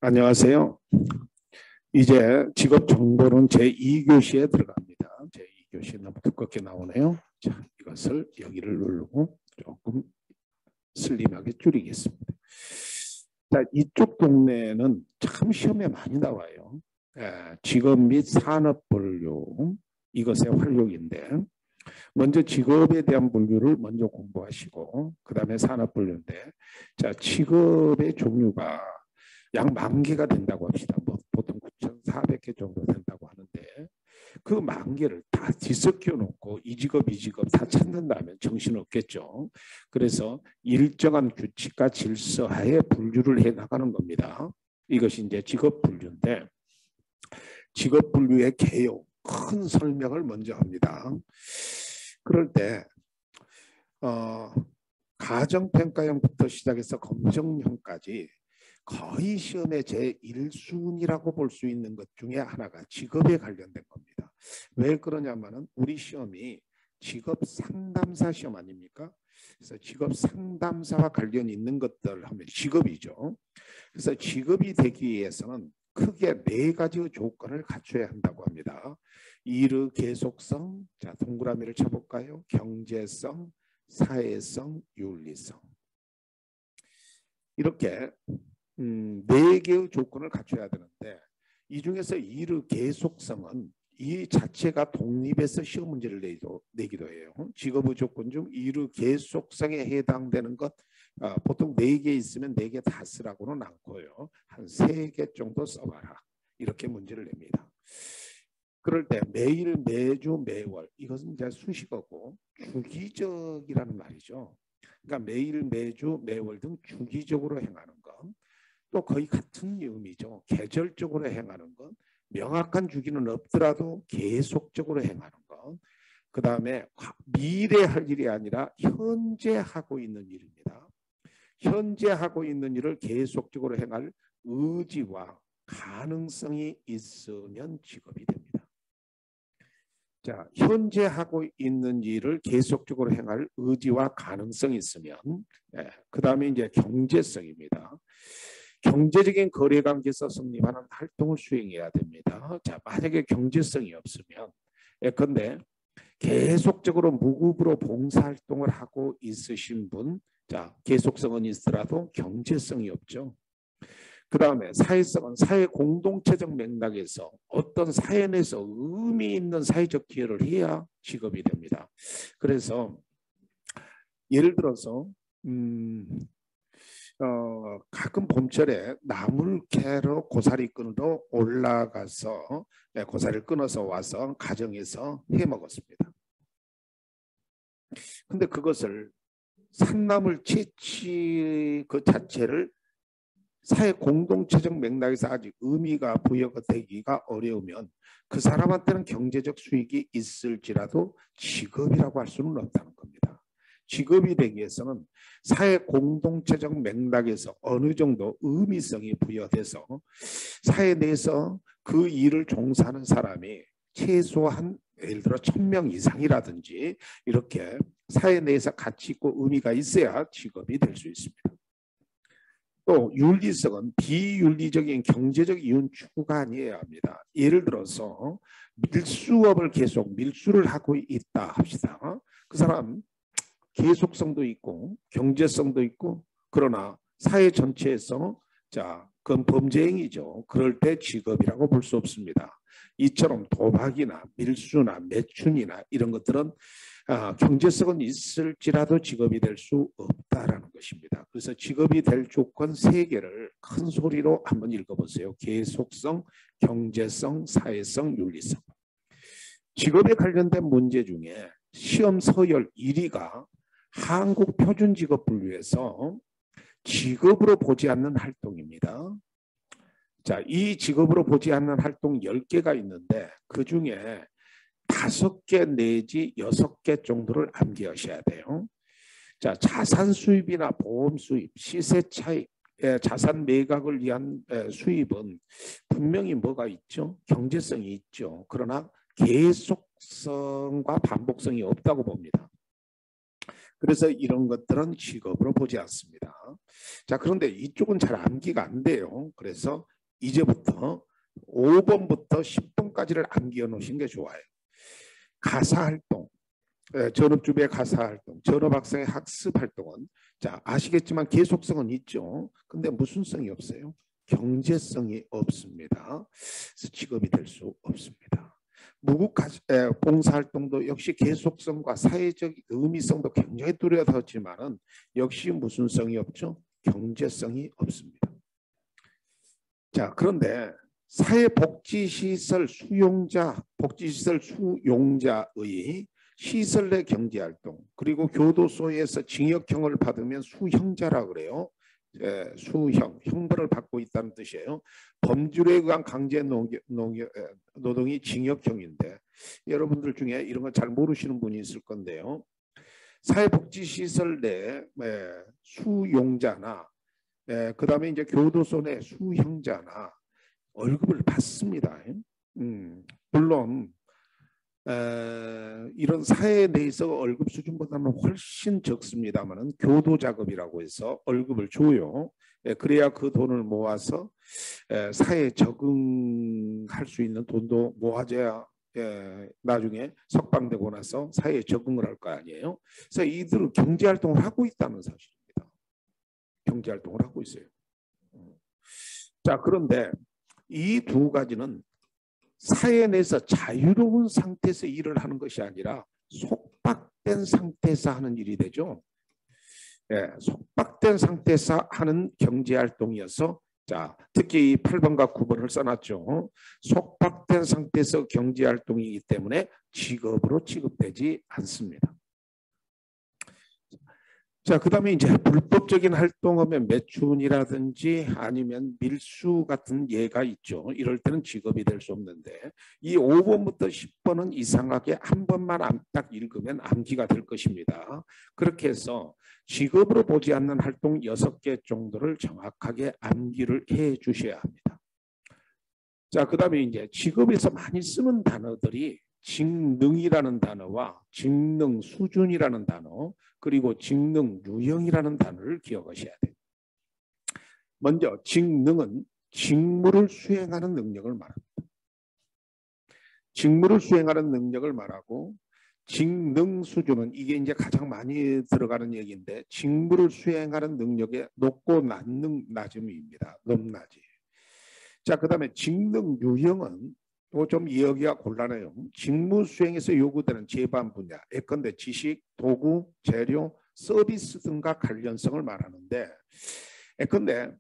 안녕하세요. 이제 직업 정보는 제2교시에 들어갑니다. 제2교시 너무 두껍게 나오네요. 자, 이것을 여기를 누르고 조금 슬림하게 줄이겠습니다. 자, 이쪽 동네는 참 시험에 많이 나와요. 직업 및 산업 분류, 이것의 활용인데 먼저 직업에 대한 분류를 먼저 공부하시고 그 다음에 산업 분류인데, 자, 직업의 종류가 약 10,000개가 된다고 합시다. 보통 9,400개 정도 된다고 하는데 그 10,000개를 다 뒤섞여 놓고 이 직업 이 직업 다 찾는다면 정신없겠죠. 그래서 일정한 규칙과 질서하에 분류를 해 나가는 겁니다. 이것이 이제 직업 분류인데, 직업 분류의 개요, 큰 설명을 먼저 합니다. 그럴 때 가정평가형부터 시작해서 검정형까지 거의 시험의 제1순위라고 볼 수 있는 것 중에 하나가 직업에 관련된 겁니다. 왜 그러냐면은 우리 시험이 직업 상담사 시험 아닙니까? 그래서 직업 상담사와 관련 있는 것들 하면 직업이죠. 그래서 직업이 되기 위해서는 크게 4가지 조건을 갖춰야 한다고 합니다. 이르 계속성, 자 동그라미를 쳐볼까요? 경제성, 사회성, 윤리성. 이렇게 4개의 조건을 갖춰야 되는데, 이 중에서 이르 계속성은 이 자체가 독립해서 시험 문제를 내기도 해요. 직업의 조건 중 이르 계속성에 해당되는 것 보통 4개 있으면 4개 다 쓰라고는 않고요. 한 3개 정도 써봐라. 이렇게 문제를 냅니다. 그럴 때 매일, 매주, 매월, 이것은 이제 수식어고 주기적이라는 말이죠. 그러니까 매일, 매주, 매월 등 주기적으로 행하는 것. 또 거의 같은 의미죠. 계절적으로 행하는 것. 명확한 주기는 없더라도 계속적으로 행하는 것. 그 다음에 미래 할 일이 아니라 현재 하고 있는 일입니다. 현재 하고 있는 일을 계속적으로 행할 의지와 가능성이 있으면 직업이 됩니다. 자, 현재 하고 있는 일을 계속적으로 행할 의지와 가능성이 있으면, 그 다음에 이제 경제성입니다. 경제적인 거래관계에서 성립하는 활동을 수행해야 됩니다. 자, 만약에 경제성이 없으면, 예컨대 계속적으로 무급으로 봉사활동을 하고 있으신 분, 자, 계속성은 있더라도 경제성이 없죠. 그 다음에 사회성은 사회 공동체적 맥락에서 어떤 사회 내에서 의미 있는 사회적 기여를 해야 직업이 됩니다. 그래서 예를 들어서 가끔 봄철에 나물 캐러 고사리 끈으로 올라가서 고사리를 끊어서 와서 가정에서 해 먹었습니다. 근데 그것을 산나물 채취 그 자체를 사회 공동체적 맥락에서 아직 의미가 부여가 되기가 어려우면 그 사람한테는 경제적 수익이 있을지라도 직업이라고 할 수는 없다는 겁니다. 직업이 되기 위해서는 사회 공동체적 맥락에서 어느 정도 의미성이 부여돼서 사회 내에서 그 일을 종사하는 사람이 최소한 예를 들어 1,000명 이상이라든지 이렇게 사회 내에서 가치 있고 의미가 있어야 직업이 될 수 있습니다. 또 윤리성은 비윤리적인 경제적 이윤 추구가 아니어야 합니다. 예를 들어서 밀수업을 계속 밀수를 하고 있다 합시다. 그 사람 계속성도 있고 경제성도 있고, 그러나 사회 전체에서 자, 그건 범죄 행위죠. 그럴 때 직업이라고 볼 수 없습니다. 이처럼 도박이나 밀수나 매춘이나 이런 것들은 경제성은 있을지라도 직업이 될 수 없다라는 것입니다. 그래서 직업이 될 조건 3개를 큰 소리로 한번 읽어보세요. 계속성, 경제성, 사회성, 윤리성. 직업에 관련된 문제 중에 시험 서열 1위가 한국 표준 직업 분류에서 직업으로 보지 않는 활동입니다. 자, 이 직업으로 보지 않는 활동 10개가 있는데 그 중에 5개 내지 6개 정도를 암기하셔야 돼요. 자, 자산 수입이나 보험 수입, 시세 차익, 자산 매각을 위한 수입은 분명히 뭐가 있죠? 경제성이 있죠. 그러나 계속성과 반복성이 없다고 봅니다. 그래서 이런 것들은 직업으로 보지 않습니다. 자, 그런데 이쪽은 잘 암기가 안 돼요. 그래서 이제부터 5번부터 10번까지를 암기해 놓으신 게 좋아요. 가사활동, 전업주부의 가사활동, 전업학생의 학습활동은 자 아시겠지만 계속성은 있죠. 근데 무슨 성이 없어요? 경제성이 없습니다. 직업이 될 수 없습니다. 무국 봉사활동도 역시 계속성과 사회적 의미성도 굉장히 뚜렷하지만은 역시 무슨 성이 없죠? 경제성이 없습니다. 자, 그런데 사회복지시설 수용자, 복지시설 수용자의 시설 내 경제활동, 그리고 교도소에서 징역형을 받으면 수형자라 그래요. 수형, 형벌을 받고 있다는 뜻이에요. 범죄에 의한 강제 노동이 징역형인데 여러분들 중에 이런 거 잘 모르시는 분이 있을 건데요. 사회복지시설 내 수용자나 그 다음에 이제 교도소 내 수형자나 월급을 받습니다. 물론 이런 사회 내에서 월급 수준보다는 훨씬 적습니다만 교도 작업이라고 해서 월급을 줘요. 그래야 그 돈을 모아서 사회에 적응할 수 있는 돈도 모아져야 나중에 석방되고 나서 사회에 적응을 할 거 아니에요. 그래서 이들은 경제활동을 하고 있다는 사실입니다. 경제활동을 하고 있어요. 자, 그런데 이 두 가지는 사회 내에서 자유로운 상태에서 일을 하는 것이 아니라 속박된 상태에서 하는 일이 되죠. 속박된 상태에서 하는 경제활동이어서 자, 특히 이 8번과 9번을 써놨죠. 속박된 상태에서 경제활동이기 때문에 직업으로 취급되지 않습니다. 자, 그 다음에 이제 불법적인 활동하면 매춘이라든지 아니면 밀수 같은 예가 있죠. 이럴 때는 직업이 될 수 없는데 이 5번부터 10번은 이상하게 한 번만 딱 읽으면 암기가 될 것입니다. 그렇게 해서 직업으로 보지 않는 활동 6개 정도를 정확하게 암기를 해 주셔야 합니다. 자, 그 다음에 이제 직업에서 많이 쓰는 단어들이 직능이라는 단어와 직능 수준이라는 단어, 그리고 직능 유형이라는 단어를 기억하셔야 돼요. 먼저 직능은 직무를 수행하는 능력을 말합니다. 직무를 수행하는 능력을 말하고 직능 수준은 이게 이제 가장 많이 들어가는 얘기인데 직무를 수행하는 능력의 높고 낮음입니다. 높낮이. 자, 그 다음에 직능 유형은 좀 이해하기가 곤란해요. 직무 수행에서 요구되는 제반 분야, 예컨대 지식, 도구, 재료, 서비스 등과 관련성을 말하는데 예컨대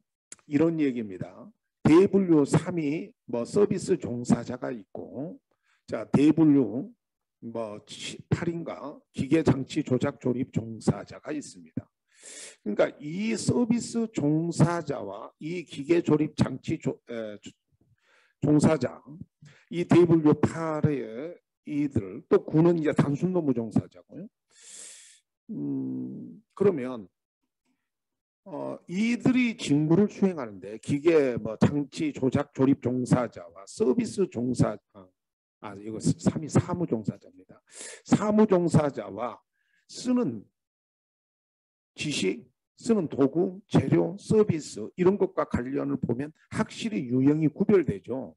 이런 얘기입니다. 대분류 3이 뭐 서비스 종사자가 있고 자 대분류 뭐 8인가 기계장치 조작 조립 종사자가 있습니다. 그러니까 이 서비스 종사자와 이 기계 조립 장치 종사자 이 대분류 8의 이들 또 9는 이제 단순 노무 종사자고요. 그러면 이들이 직무를 수행하는데 기계 뭐 장치 조작 조립 종사자와 서비스 종사 이거 3이 사무 종사자입니다. 사무 종사자와 쓰는 지식, 쓰는 도구, 재료, 서비스 이런 것과 관련을 보면 확실히 유형이 구별되죠.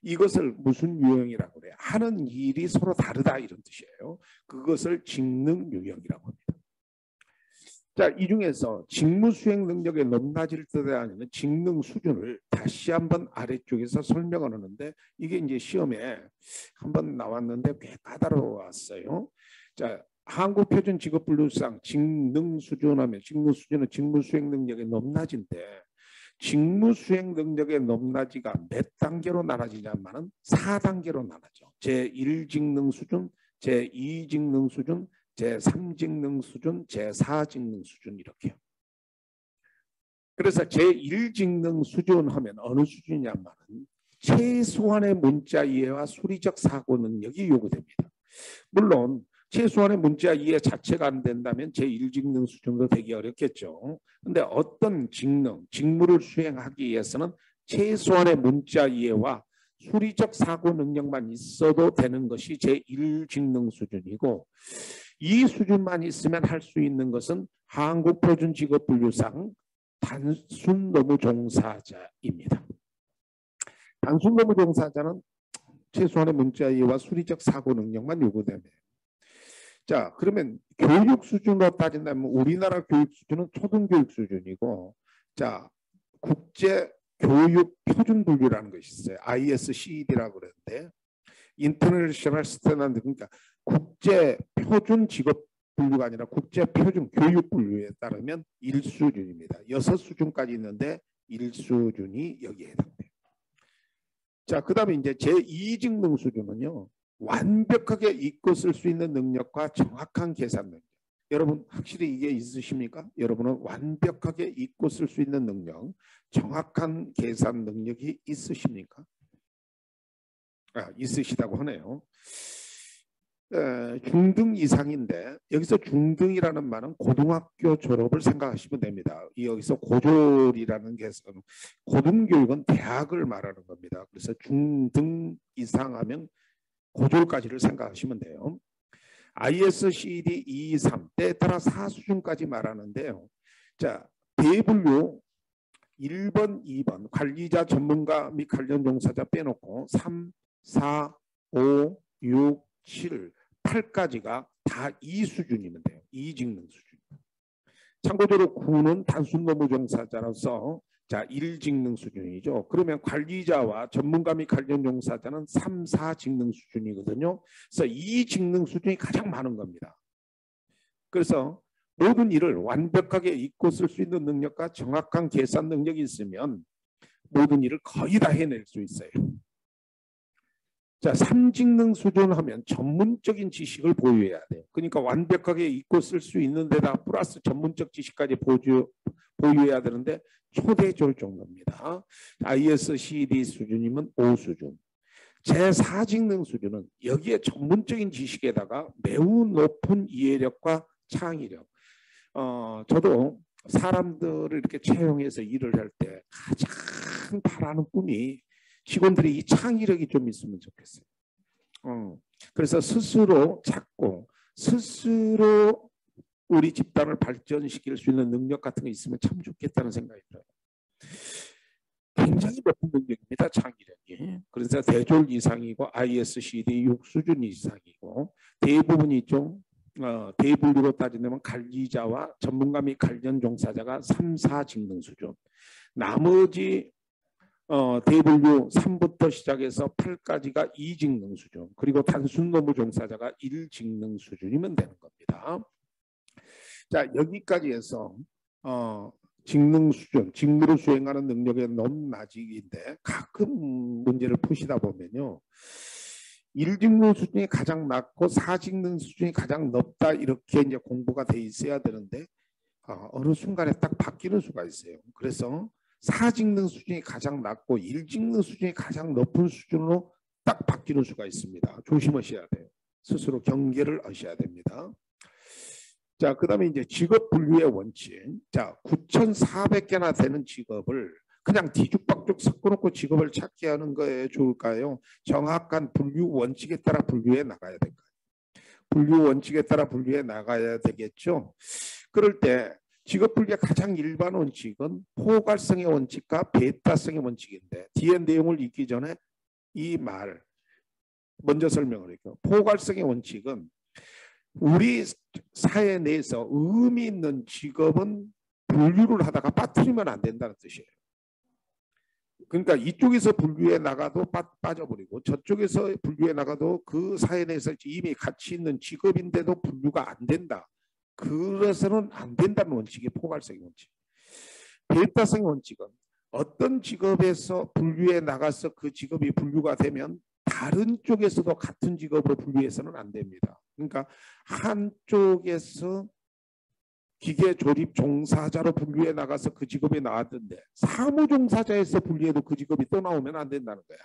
이것을 무슨 유형이라고 그래요? 하는 일이 서로 다르다 이런 뜻이에요. 그것을 직능 유형이라고 합니다. 자, 이 중에서 직무 수행 능력의 높낮이를 뜻하는 직능 수준을 다시 한번 아래쪽에서 설명을 하는데 이게 이제 시험에 한번 나왔는데 꽤 까다로웠어요. 자, 한국표준 직업분류상 직능 수준하면 직무 수준은 직무 수행 능력의 높낮이인데 직무 수행 능력의 높낮이가 몇 단계로 나눠지냐면은 4단계로 나눠져. 제1 직능 수준, 제2 직능 수준, 제3직능 수준, 제4직능 수준 이렇게요. 그래서 제1직능 수준 하면 어느 수준이냐면 최소한의 문자 이해와 수리적 사고 능력이 요구됩니다. 물론 최소한의 문자 이해 자체가 안 된다면 제1직능 수준도 되기 어렵겠죠. 그런데 어떤 직능, 직무를 수행하기 위해서는 최소한의 문자 이해와 수리적 사고 능력만 있어도 되는 것이 제1직능 수준이고 이 수준만 있으면 할 수 있는 것은 한국표준직업분류상 단순 노무 종사자입니다. 단순 노무 종사자는 최소한의 문자 이해와 수리적 사고 능력만 요구되네요. 자, 그러면 교육 수준으로 따진다면 우리나라 교육 수준은 초등교육 수준이고, 자, 국제 교육 표준 분류라는 것이 있어요. ISCED라고 그러는데, 인터내셔널 스탠다드, 그러니까 국제 표준 직업 분류가 아니라 국제 표준 교육 분류에 따르면 1수준입니다. 6수준까지 있는데 1수준이 여기에 해당돼요. 자, 그다음에 이제 제2직능 수준은요. 완벽하게 읽고 쓸 수 있는 능력과 정확한 계산 능력. 여러분 확실히 이게 있으십니까? 여러분은 완벽하게 읽고 쓸 수 있는 능력, 정확한 계산 능력이 있으십니까? 있으시다고 하네요. 중등 이상인데 여기서 중등이라는 말은 고등학교 졸업을 생각하시면 됩니다. 여기서 고졸이라는 것은 고등교육은 대학을 말하는 겁니다. 그래서 중등 이상 하면 고졸까지를 생각하시면 돼요. ISCD 2, 3 때에 따라 4수준까지 말하는데요. 자, 대분류 1번, 2번 관리자, 전문가 및 관련 종사자 빼놓고 3, 4, 5, 6, 7, 8까지가 다 2수준이면 돼요. 2직능 수준. 참고적으로 9는 단순 노무 종사자로서 자 1직능 수준이죠. 그러면 관리자와 전문가 및 관련 종사자는 3, 4직능 수준이거든요. 그래서 2직능 수준이 가장 많은 겁니다. 그래서 모든 일을 완벽하게 읽고 쓸 수 있는 능력과 정확한 계산 능력이 있으면 모든 일을 거의 다 해낼 수 있어요. 자, 3직능 수준 하면 전문적인 지식을 보유해야 돼요. 그러니까 완벽하게 읽고 쓸 수 있는 데다 플러스 전문적 지식까지 보유해야 되는데 초대졸 정도입니다. ISCD 수준이면 5수준. 제4직능 수준은 여기에 전문적인 지식에다가 매우 높은 이해력과 창의력. 저도 사람들을 이렇게 채용해서 일을 할 때 가장 바라는 꿈이 직원들이 이 창의력이 좀 있으면 좋겠어요. 그래서 스스로 찾고 스스로 우리 집단을 발전시킬 수 있는 능력 같은 거 있으면 참 좋겠다는 생각이 들어요. 굉장히 높은 능력입니다. 창의력이. 그래서 대졸 이상이고 ISCD 6수준 이상이고 대부분이 좀 대분류로 따지면 관리자와 전문가 및 관련 종사자가 3, 4직능 수준. 나머지 대분류 3부터 시작해서 8까지가 2직능 수준, 그리고 단순 노무 종사자가 1직능 수준이면 되는 겁니다. 자, 여기까지 해서 직능 수준, 직무를 수행하는 능력의 높낮이인데 가끔 문제를 푸시다 보면요. 1직능 수준이 가장 낮고 4직능 수준이 가장 높다 이렇게 이제 공부가 돼 있어야 되는데 어느 순간에 딱 바뀌는 수가 있어요. 그래서 4직능 수준이 가장 낮고 1직능 수준이 가장 높은 수준으로 딱 바뀌는 수가 있습니다. 조심하셔야 돼요. 스스로 경계를 하셔야 됩니다. 자, 그다음에 이제 직업 분류의 원칙. 자, 9,400개나 되는 직업을 그냥 뒤죽박죽 섞어놓고 직업을 찾게 하는 거에 좋을까요? 정확한 분류 원칙에 따라 분류해 나가야 될까요? 분류 원칙에 따라 분류해 나가야 되겠죠. 그럴 때 직업 분류의 가장 일반 원칙은 포괄성의 원칙과 베타성의 원칙인데 뒤에 내용을 읽기 전에 이 말 먼저 설명을 할게요. 포괄성의 원칙은 우리 사회 내에서 의미 있는 직업은 분류를 하다가 빠뜨리면 안 된다는 뜻이에요. 그러니까 이쪽에서 분류해 나가도 빠져버리고 저쪽에서 분류해 나가도 그 사회 내에서 이미 가치 있는 직업인데도 분류가 안 된다. 그래서는 안 된다는 원칙이 포괄성의 원칙. 베타성의 원칙은 어떤 직업에서 분류해 나가서 그 직업이 분류가 되면 다른 쪽에서도 같은 직업으로 분류해서는 안 됩니다. 그러니까 한쪽에서 기계 조립 종사자로 분류해 나가서 그 직업이 나왔던데 사무종사자에서 분류해도 그 직업이 또 나오면 안 된다는 거야.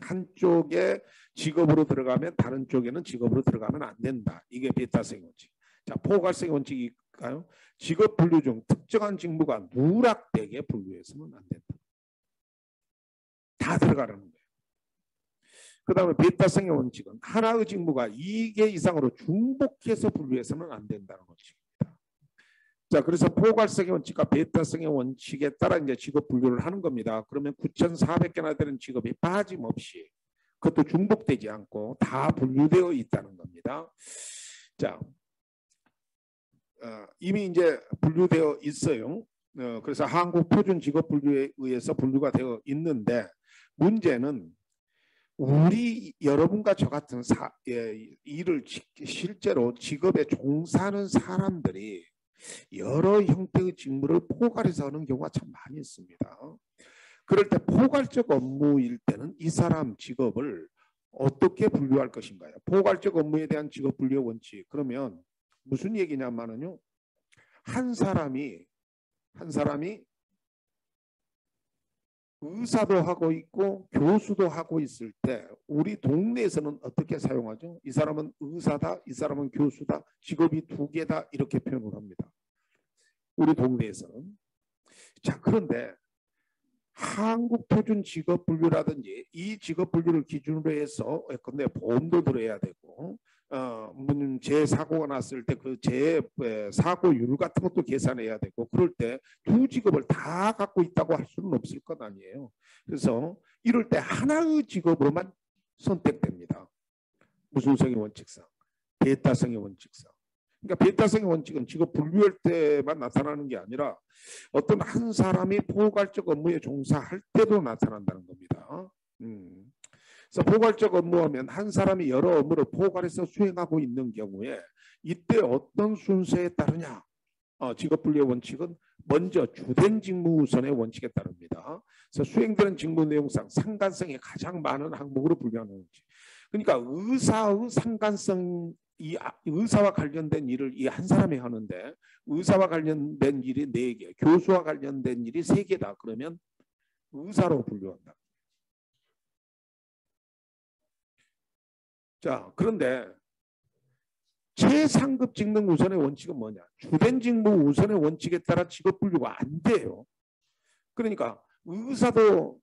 한쪽에 직업으로 들어가면 다른 쪽에는 직업으로 들어가면 안 된다. 이게 베타성의 원칙. 자, 포괄성의 원칙일까요? 직업 분류 중 특정한 직무가 누락되게 분류해서는 안 된다. 다 들어가라는 거예요. 그 다음에 베타성의 원칙은 하나의 직무가 2개 이상으로 중복해서 분류해서는 안 된다는 원칙입니다. 자, 그래서 포괄성의 원칙과 베타성의 원칙에 따라 이제 직업 분류를 하는 겁니다. 그러면 9,400개나 되는 직업이 빠짐없이, 그것도 중복되지 않고 다 분류되어 있다는 겁니다. 자, 이미 이제 분류되어 있어요. 그래서 한국 표준 직업 분류에 의해서 분류가 되어 있는데, 문제는 우리 여러분과 저 같은 일을 실제로 직업에 종사하는 사람들이 여러 형태의 직무를 포괄해서 하는 경우가 참 많이 있습니다. 그럴 때 포괄적 업무일 때는 이 사람 직업을 어떻게 분류할 것인가요? 포괄적 업무에 대한 직업 분류 원칙. 그러면 무슨 얘기냐면요, 한 사람이 의사도 하고 있고 교수도 하고 있을 때 우리 동네에서는 어떻게 사용하죠? 이 사람은 의사다, 이 사람은 교수다, 직업이 두 개다, 이렇게 표현을 합니다. 우리 동네에서는. 자, 그런데 한국 표준 직업 분류라든지 이 직업 분류를 기준으로 해서 예컨대 보험도 들어야 되고, 재사고가 났을 때 그 재사고율 같은 것도 계산해야 되고, 그럴 때 두 직업을 다 갖고 있다고 할 수는 없을 것 아니에요. 그래서 이럴 때 하나의 직업으로만 선택됩니다. 무슨 성의 원칙상? 베타성의 원칙상. 그러니까 베타성의 원칙은 직업 분류할 때만 나타나는 게 아니라 어떤 한 사람이 포괄적 업무에 종사할 때도 나타난다는 겁니다. 그래서 포괄적 업무하면 한 사람이 여러 업무를 포괄해서 수행하고 있는 경우에 이때 어떤 순서에 따르냐? 직업 분류의 원칙은 먼저 주된 직무 우선의 원칙에 따릅니다. 그래서 수행되는 직무 내용상 상관성이 가장 많은 항목으로 분류하는 원칙. 그러니까 의사의 상관성, 이 의사와 관련된 일을 이 한 사람이 하는데 의사와 관련된 일이 4개, 교수와 관련된 일이 3개다. 그러면 의사로 분류한다. 자, 그런데 최상급 직능 우선의 원칙은 뭐냐? 주된 직무 우선의 원칙에 따라 직업 분류가 안 돼요. 그러니까 의사도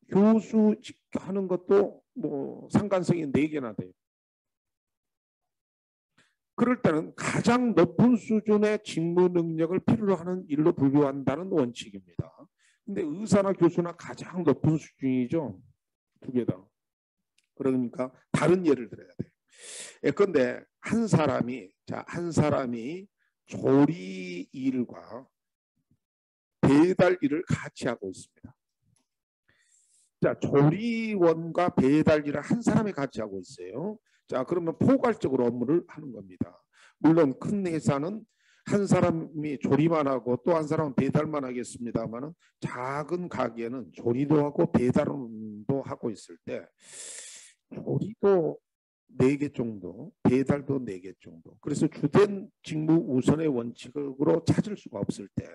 교수 하는 것도 뭐 상관성이 4개나 돼요. 그럴 때는 가장 높은 수준의 직무 능력을 필요로 하는 일로 분류한다는 원칙입니다. 근데 의사나 교수나 가장 높은 수준이죠. 2개 다. 그러니까 다른 예를 들어야 돼요. 예컨대 한 사람이 조리 일과 배달 일을 같이 하고 있습니다. 자, 조리원과 배달 일을 한 사람이 같이 하고 있어요. 자, 그러면 포괄적으로 업무를 하는 겁니다. 물론 큰 회사는 한 사람이 조리만 하고 또 한 사람은 배달만 하겠습니다만, 작은 가게는 조리도 하고 배달도 하고 있을 때 조리도 4개 정도, 배달도 4개 정도. 그래서 주된 직무 우선의 원칙으로 찾을 수가 없을 때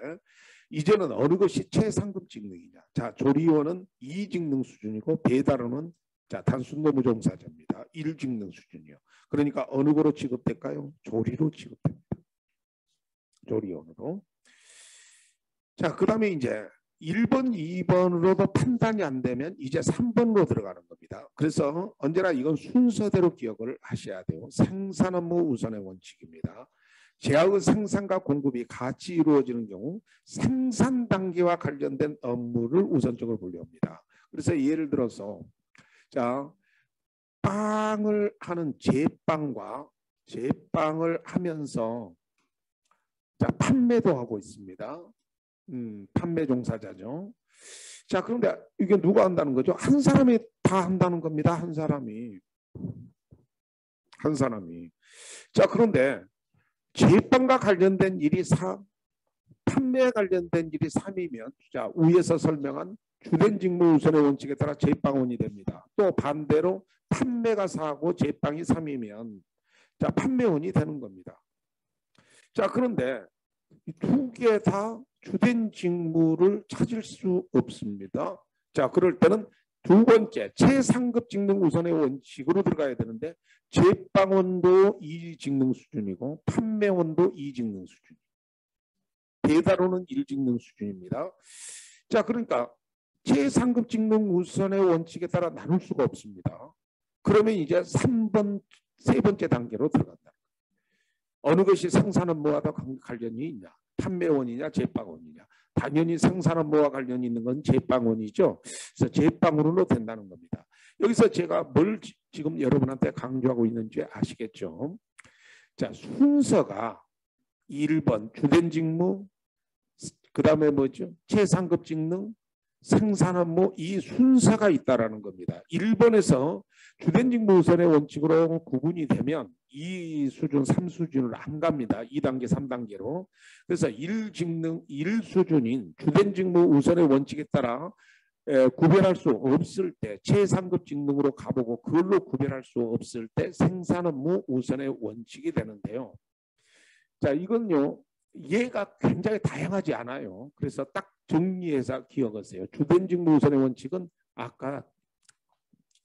이제는 어느 것이 최상급 직능이냐. 자, 조리원은 2직능 수준이고 배달원은 자, 단순 노무 종사자입니다. 1직능 수준이요. 그러니까 어느 거로 취급될까요? 조리로 취급됩니다. 조리원으로. 자, 그다음에 이제 1번, 2번으로도 판단이 안 되면 이제 3번으로 들어가는 겁니다. 그래서 언제나 이건 순서대로 기억을 하셔야 돼요. 생산 업무 우선의 원칙입니다. 제약의 생산과 공급이 같이 이루어지는 경우 생산 단계와 관련된 업무를 우선적으로 분류합니다. 그래서 예를 들어서 자, 빵을 하는 제빵을 하면서 자, 판매도 하고 있습니다. 판매 종사자죠. 자, 그런데 이게 누가 한다는 거죠? 한 사람이 다 한다는 겁니다. 한 사람이. 자, 그런데 제빵과 관련된 일이 4, 판매에 관련된 일이 3이면 자, 위에서 설명한 주된 직무 우선의 원칙에 따라 제빵원이 됩니다. 또 반대로 판매가 4고 제빵이 3이면 자, 판매원이 되는 겁니다. 자, 그런데 이 2개 다 주된 직무를 찾을 수 없습니다. 자, 그럴 때는 2번째 최상급 직능 우선의 원칙으로 들어가야 되는데 제빵원도 2직능 수준이고 판매원도 2직능 수준, 배달원은 1직능 수준입니다. 자, 그러니까 최상급 직능 우선의 원칙에 따라 나눌 수가 없습니다. 그러면 이제 3번째 단계로 들어간다. 어느 것이 생산 업무와도 관련이 있냐? 판매원이냐 제빵원이냐. 당연히 생산업무와 관련이 있는 건 제빵원이죠. 그래서 제빵원으로 된다는 겁니다. 여기서 제가 뭘 지금 여러분한테 강조하고 있는지 아시겠죠? 자, 순서가 1번 주된 직무, 그 다음에 뭐죠? 최상급 직능, 생산업무, 이 순서가 있다라는 겁니다. 1번에서 주된 직무 우선의 원칙으로 구분이 되면 2수준, 3수준을 안 갑니다. 2단계, 3단계로. 그래서 1직능, 1수준인 주된 직무 우선의 원칙에 따라 구별할 수 없을 때 최상급 직능으로 가보고 그걸로 구별할 수 없을 때 생산업무 우선의 원칙이 되는데요. 자, 이건요. 얘가 굉장히 다양하지 않아요. 그래서 딱 정리해서 기억하세요. 주된 직무 우선의 원칙은 아까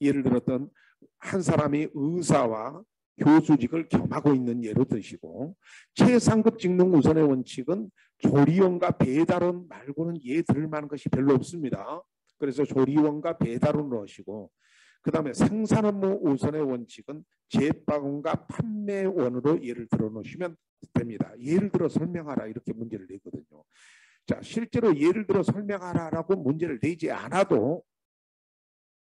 예를 들었던 한 사람이 의사와 교수직을 겸하고 있는 예로 드시고, 최상급 직능 우선의 원칙은 조리원과 배달원 말고는 예 들을 만한 것이 별로 없습니다. 그래서 조리원과 배달원으로 하시고, 그 다음에 생산업무 우선의 원칙은 제빵원과 판매원으로 예를 들어 놓으시면 됩니다. 예를 들어 설명하라 이렇게 문제를 내거든요. 자, 실제로 예를 들어 설명하라라고 문제를 내지 않아도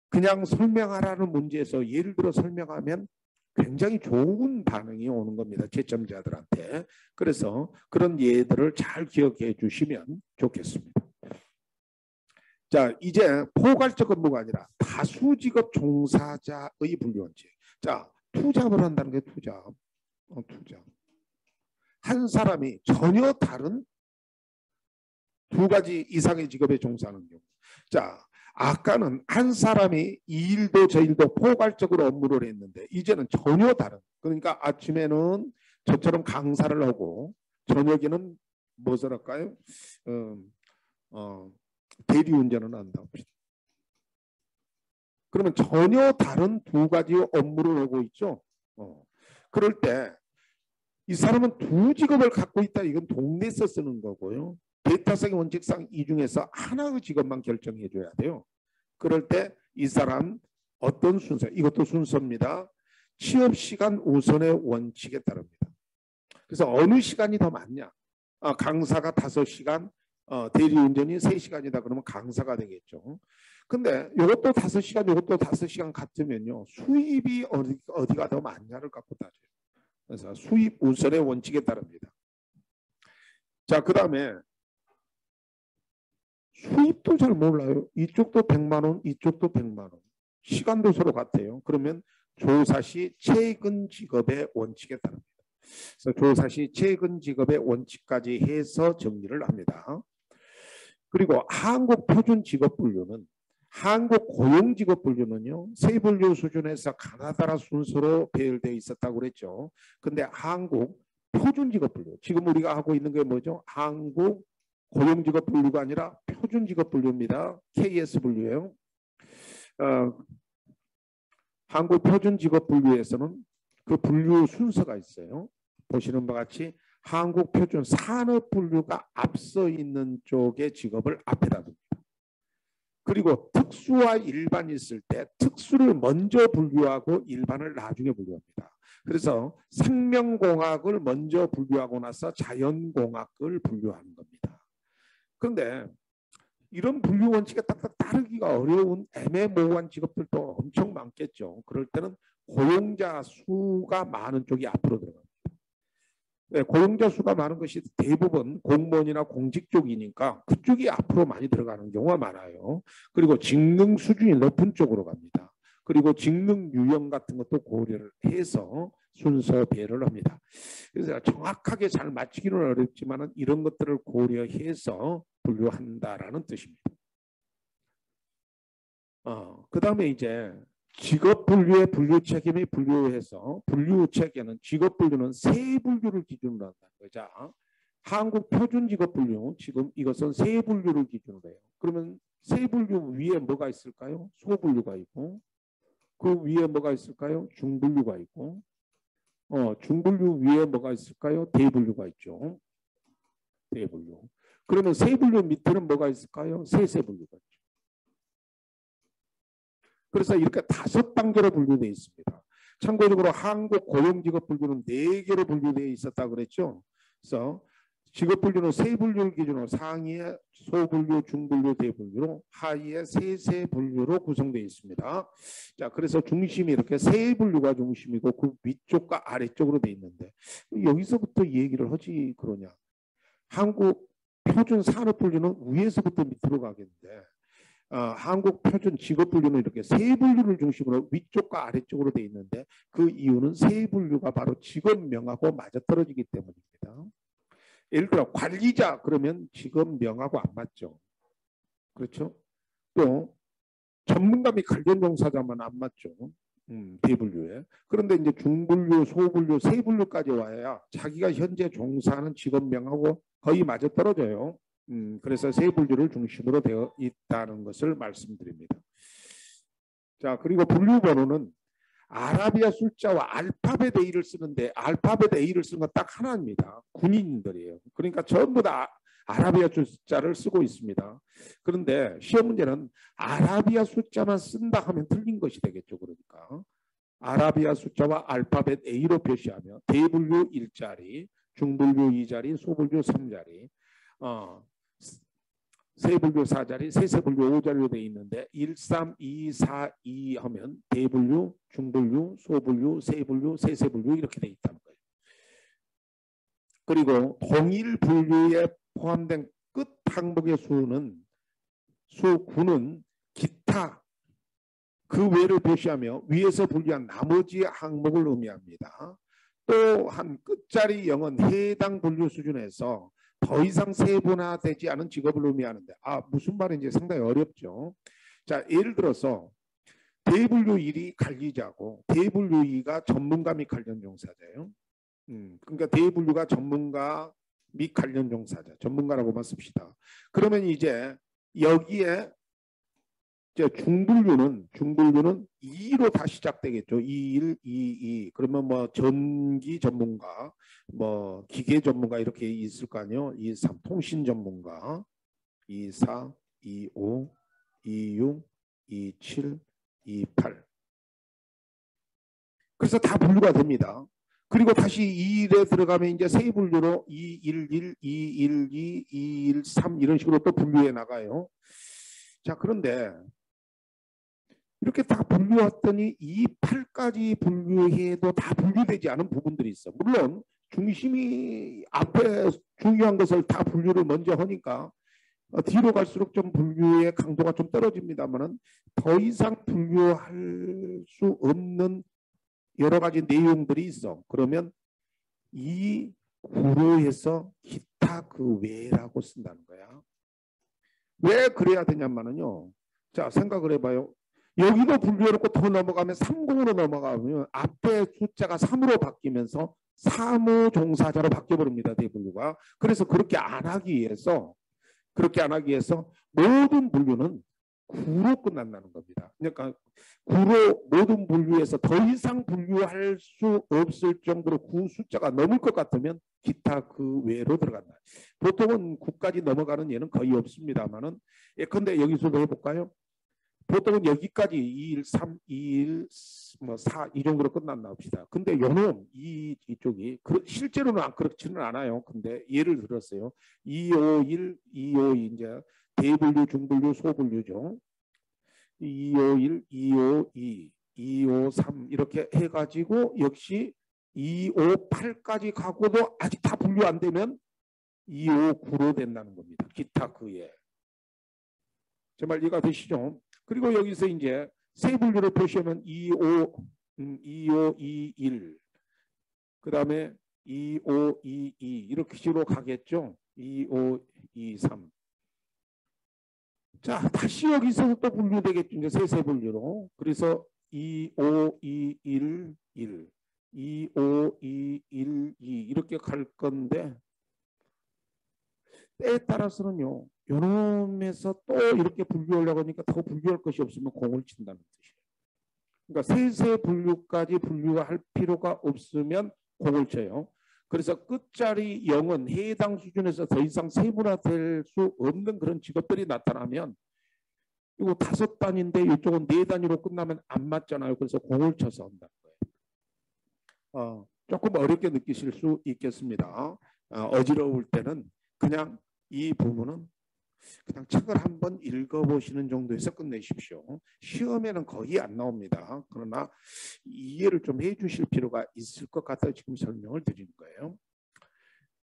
그냥 설명하라는 문제에서 예를 들어 설명하면 굉장히 좋은 반응이 오는 겁니다. 채점자들한테. 그래서 그런 예들을 잘 기억해 주시면 좋겠습니다. 자, 이제 포괄적 업무가 아니라 다수직업 종사자의 분류원칙. 자, 투잡을 한다는 게 투잡. 투잡. 한 사람이 전혀 다른 두 가지 이상의 직업에 종사하는 경우. 자, 아까는 한 사람이 이 일도 저 일도 포괄적으로 업무를 했는데 이제는 전혀 다른. 그러니까 아침에는 저처럼 강사를 하고 저녁에는 무엇을 할까요? 대리운전을 한다. 그러면 전혀 다른 두 가지 업무를 하고 있죠. 그럴 때 이 사람은 두 직업을 갖고 있다. 이건 동네에서 쓰는 거고요. 배타성의 원칙상 이 중에서 하나의 직업만 결정해 줘야 돼요. 그럴 때 이 사람 어떤 순서, 이것도 순서입니다. 취업 시간 우선의 원칙에 따릅니다. 그래서 어느 시간이 더 많냐? 강사가 5시간, 대리운전이 3시간이다 그러면 강사가 되겠죠. 근데 이것도 5시간, 이것도 5시간 같으면요. 수입이 어디가 더 많냐를 갖고 따져요. 그래서 수입 우선의 원칙에 따릅니다. 자, 그 다음에 수입도 잘 몰라요. 이쪽도 100만 원, 이쪽도 100만 원. 시간도 서로 같아요. 그러면 조사 시 최근 직업의 원칙에 따릅니다. 그래서 조사 시 최근 직업의 원칙까지 해서 정리를 합니다. 그리고 한국 표준 직업 분류는 한국 고용 직업 분류는요. 세 분류 수준에서 가나다라 순서로 배열되어 있었다고 그랬죠. 근데 한국 표준 직업 분류, 지금 우리가 하고 있는 게 뭐죠? 한국 고용 직업 분류가 아니라 표준 직업 분류입니다. KS 분류예요. 한국 표준 직업 분류에서는 그 분류 순서가 있어요. 보시는 바와 같이 한국 표준 산업 분류가 앞서 있는 쪽의 직업을 앞에다 둡니다. 그리고 특수와 일반이 있을 때 특수를 먼저 분류하고 일반을 나중에 분류합니다. 그래서 생명공학을 먼저 분류하고 나서 자연공학을 분류하는 겁니다. 그런데 이런 분류 원칙에 딱딱 따르기가 어려운 애매모호한 직업들도 엄청 많겠죠. 그럴 때는 고용자 수가 많은 쪽이 앞으로 들어갑니다. 네, 고용자 수가 많은 것이 대부분 공무원이나 공직 쪽이니까 그쪽이 앞으로 많이 들어가는 경우가 많아요. 그리고 직능 수준이 높은 쪽으로 갑니다. 그리고 직능 유형 같은 것도 고려를 해서 순서 배열을 합니다. 그래서 정확하게 잘 맞추기는 어렵지만 이런 것들을 고려해서 분류한다라는 뜻입니다. 그 다음에 이제 직업 분류의 분류 책임이 분류해서 분류 체계는 직업 분류는 세 분류를 기준으로 한다는 거죠. 한국 표준 직업 분류 지금 이것은 세 분류를 기준으로 해요. 그러면 세 분류 위에 뭐가 있을까요? 소분류가 있고 그 위에 뭐가 있을까요? 중분류가 있고 중분류 위에 뭐가 있을까요? 대분류가 있죠. 대분류. 그러면 세 분류 밑에는 뭐가 있을까요? 세세분류가 있죠. 그래서 이렇게 5단계로 분류되어 있습니다. 참고적으로 한국 고용직업 분류는 4개로 분류되어 있었다고 그랬죠. 그래서 직업분류는 세 분류를 기준으로 상위의 소분류, 중분류, 대분류로 하위의 세세 분류로 구성되어 있습니다. 자, 그래서 중심이 이렇게 세 분류가 중심이고 그 위쪽과 아래쪽으로 되어 있는데 여기서부터 얘기를 하지 그러냐. 한국 표준 산업분류는 위에서부터 밑으로 가겠는데 한국 표준 직업분류는 이렇게 세 분류를 중심으로 위쪽과 아래쪽으로 되어 있는데 그 이유는 세 분류가 바로 직업명하고 맞아떨어지기 때문입니다. 예를 들어 관리자 그러면 직업명하고 안 맞죠. 그렇죠? 또 전문가 및 관련 종사자만 안 맞죠. 대분류에. 그런데 이제 중분류, 소분류, 세분류까지 와야 자기가 현재 종사하는 직업명하고 거의 맞아떨어져요. 그래서 세 분류를 중심으로 되어 있다는 것을 말씀드립니다. 자, 그리고 분류 번호는 아라비아 숫자와 알파벳 A를 쓰는데 알파벳 A를 쓰는 건 딱 하나입니다. 군인들이에요. 그러니까 전부 다 아라비아 숫자를 쓰고 있습니다. 그런데 시험 문제는 아라비아 숫자만 쓴다 하면 틀린 것이 되겠죠. 그러니까 아라비아 숫자와 알파벳 A로 표시하며 대분류 1자리, 중분류 2자리, 소분류 3자리, 세분류 4자리, 세세분류 5자리로 되어 있는데 1, 3, 2, 4, 2 하면 대분류, 중분류, 소분류, 세분류, 세세분류 이렇게 되어 있다는 거예요. 그리고 동일 분류에 포함된 끝 항목의 수는 수 9는 기타 그 외를 표시하며 위에서 분류한 나머지 항목을 의미합니다. 또한 끝자리 0은 해당 분류 수준에서 더 이상 세분화되지 않은 직업을 의미하는데 무슨 말인지 상당히 어렵죠. 자, 예를 들어서 대분류 1이 관리자고 대분류 2가 전문가 및 관련 종사자예요. 그러니까 대분류가 전문가 및 관련 종사자, 전문가라고만 씁시다. 그러면 이제 여기에 이제 중분류는 2로 다 시작되겠죠. 21, 22. 그러면 뭐 전기 전문가, 뭐 기계 전문가 이렇게 있을 거 아니에요. 23 통신 전문가, 24, 25, 26, 27, 28. 그래서 다 분류가 됩니다. 그리고 다시 2일에 들어가면 이제 세 분류로 211, 212, 213 이런 식으로 또 분류해 나가요. 자, 그런데 이렇게 다 분류했더니 28까지 분류해도 다 분류되지 않은 부분들이 있어. 물론 중심이 앞에 중요한 것을 다 분류를 먼저 하니까 뒤로 갈수록 좀 분류의 강도가 좀 떨어집니다만은 더 이상 분류할 수 없는 여러 가지 내용들이 있어. 그러면 이 구로에서 기타 그 외라고 쓴다는 거야. 왜 그래야 되냐면은요. 자, 생각을 해봐요. 여기도 분류해놓고 더 넘어가면 30으로 넘어가면 앞에 숫자가 3으로 바뀌면서 사무 종사자로 바뀌어버립니다. 대분류가. 그래서 그렇게 안 하기 위해서 모든 분류는 9로 끝난다는 겁니다. 그러니까 9로 모든 분류에서 더 이상 분류할 수 없을 정도로 9 숫자가 넘을 것 같으면 기타 그 외로 들어간다. 보통은 9까지 넘어가는 예는 거의 없습니다만은 예컨대 여기서도 해볼까요? 보통은 여기까지 2일, 3, 2일, 뭐 4, 이 정도로 끝났나 봅시다. 근데 요놈, 이쪽이, 실제로는 그렇지는 않아요. 근데 예를 들었어요. 251, 252, 이제 대분류, 중분류, 소분류죠. 251, 252, 253 이렇게 해가지고 역시 258까지 가고도 아직 다 분류 안 되면 259로 된다는 겁니다. 기타 그에. 정말 이해가 되시죠? 그리고 여기서 이제 세 분류를 표시하면 25, 2521, 그 다음에 2522 이렇게 식으로 가겠죠. 2523. 자, 다시 여기서 또 분류되겠죠. 이제 세 분류로. 그래서 25211, 25212 이렇게 갈 건데 때에 따라서는요. 요놈에서 또 이렇게 분류하려고 하니까 더 분류할 것이 없으면 공을 친다는 뜻이에요. 그러니까 세세 분류까지 분류할 필요가 없으면 공을 쳐요. 그래서 끝자리 0은 해당 수준에서 더 이상 세분화될 수 없는 그런 직업들이 나타나면 이거 5단인데 이쪽은 4단위로 끝나면 안 맞잖아요. 그래서 공을 쳐서 한다는 거예요. 조금 어렵게 느끼실 수 있겠습니다. 어지러울 때는 그냥 이 부분은 그냥 책을 한번 읽어보시는 정도에서 끝내십시오. 시험에는 거의 안 나옵니다. 그러나 이해를 좀 해주실 필요가 있을 것 같아서 지금 설명을 드리는 거예요.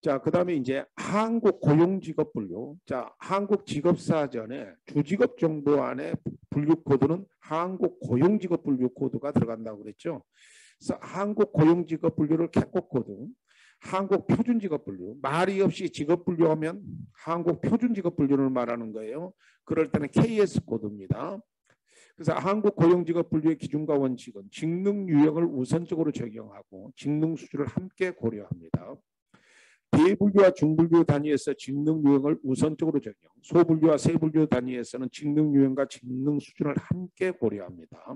자, 그 다음에 이제 한국 고용직업 분류. 자, 한국 직업사전에 주직업 정보 안에 분류 코드는 한국 고용직업 분류 코드가 들어간다고 그랬죠. 그래서 한국 고용직업 분류를 캣코 코드, 한국 표준직업 분류, 말이 없이 직업 분류하면 한국 표준직업 분류를 말하는 거예요. 그럴 때는 KS 코드입니다. 그래서 한국 고용직업 분류의 기준과 원칙은 직능 유형을 우선적으로 적용하고 직능 수준을 함께 고려합니다. 대분류와 중분류 단위에서 직능 유형을 우선적으로 적용, 소분류와 세분류 단위에서는 직능 유형과 직능 수준을 함께 고려합니다.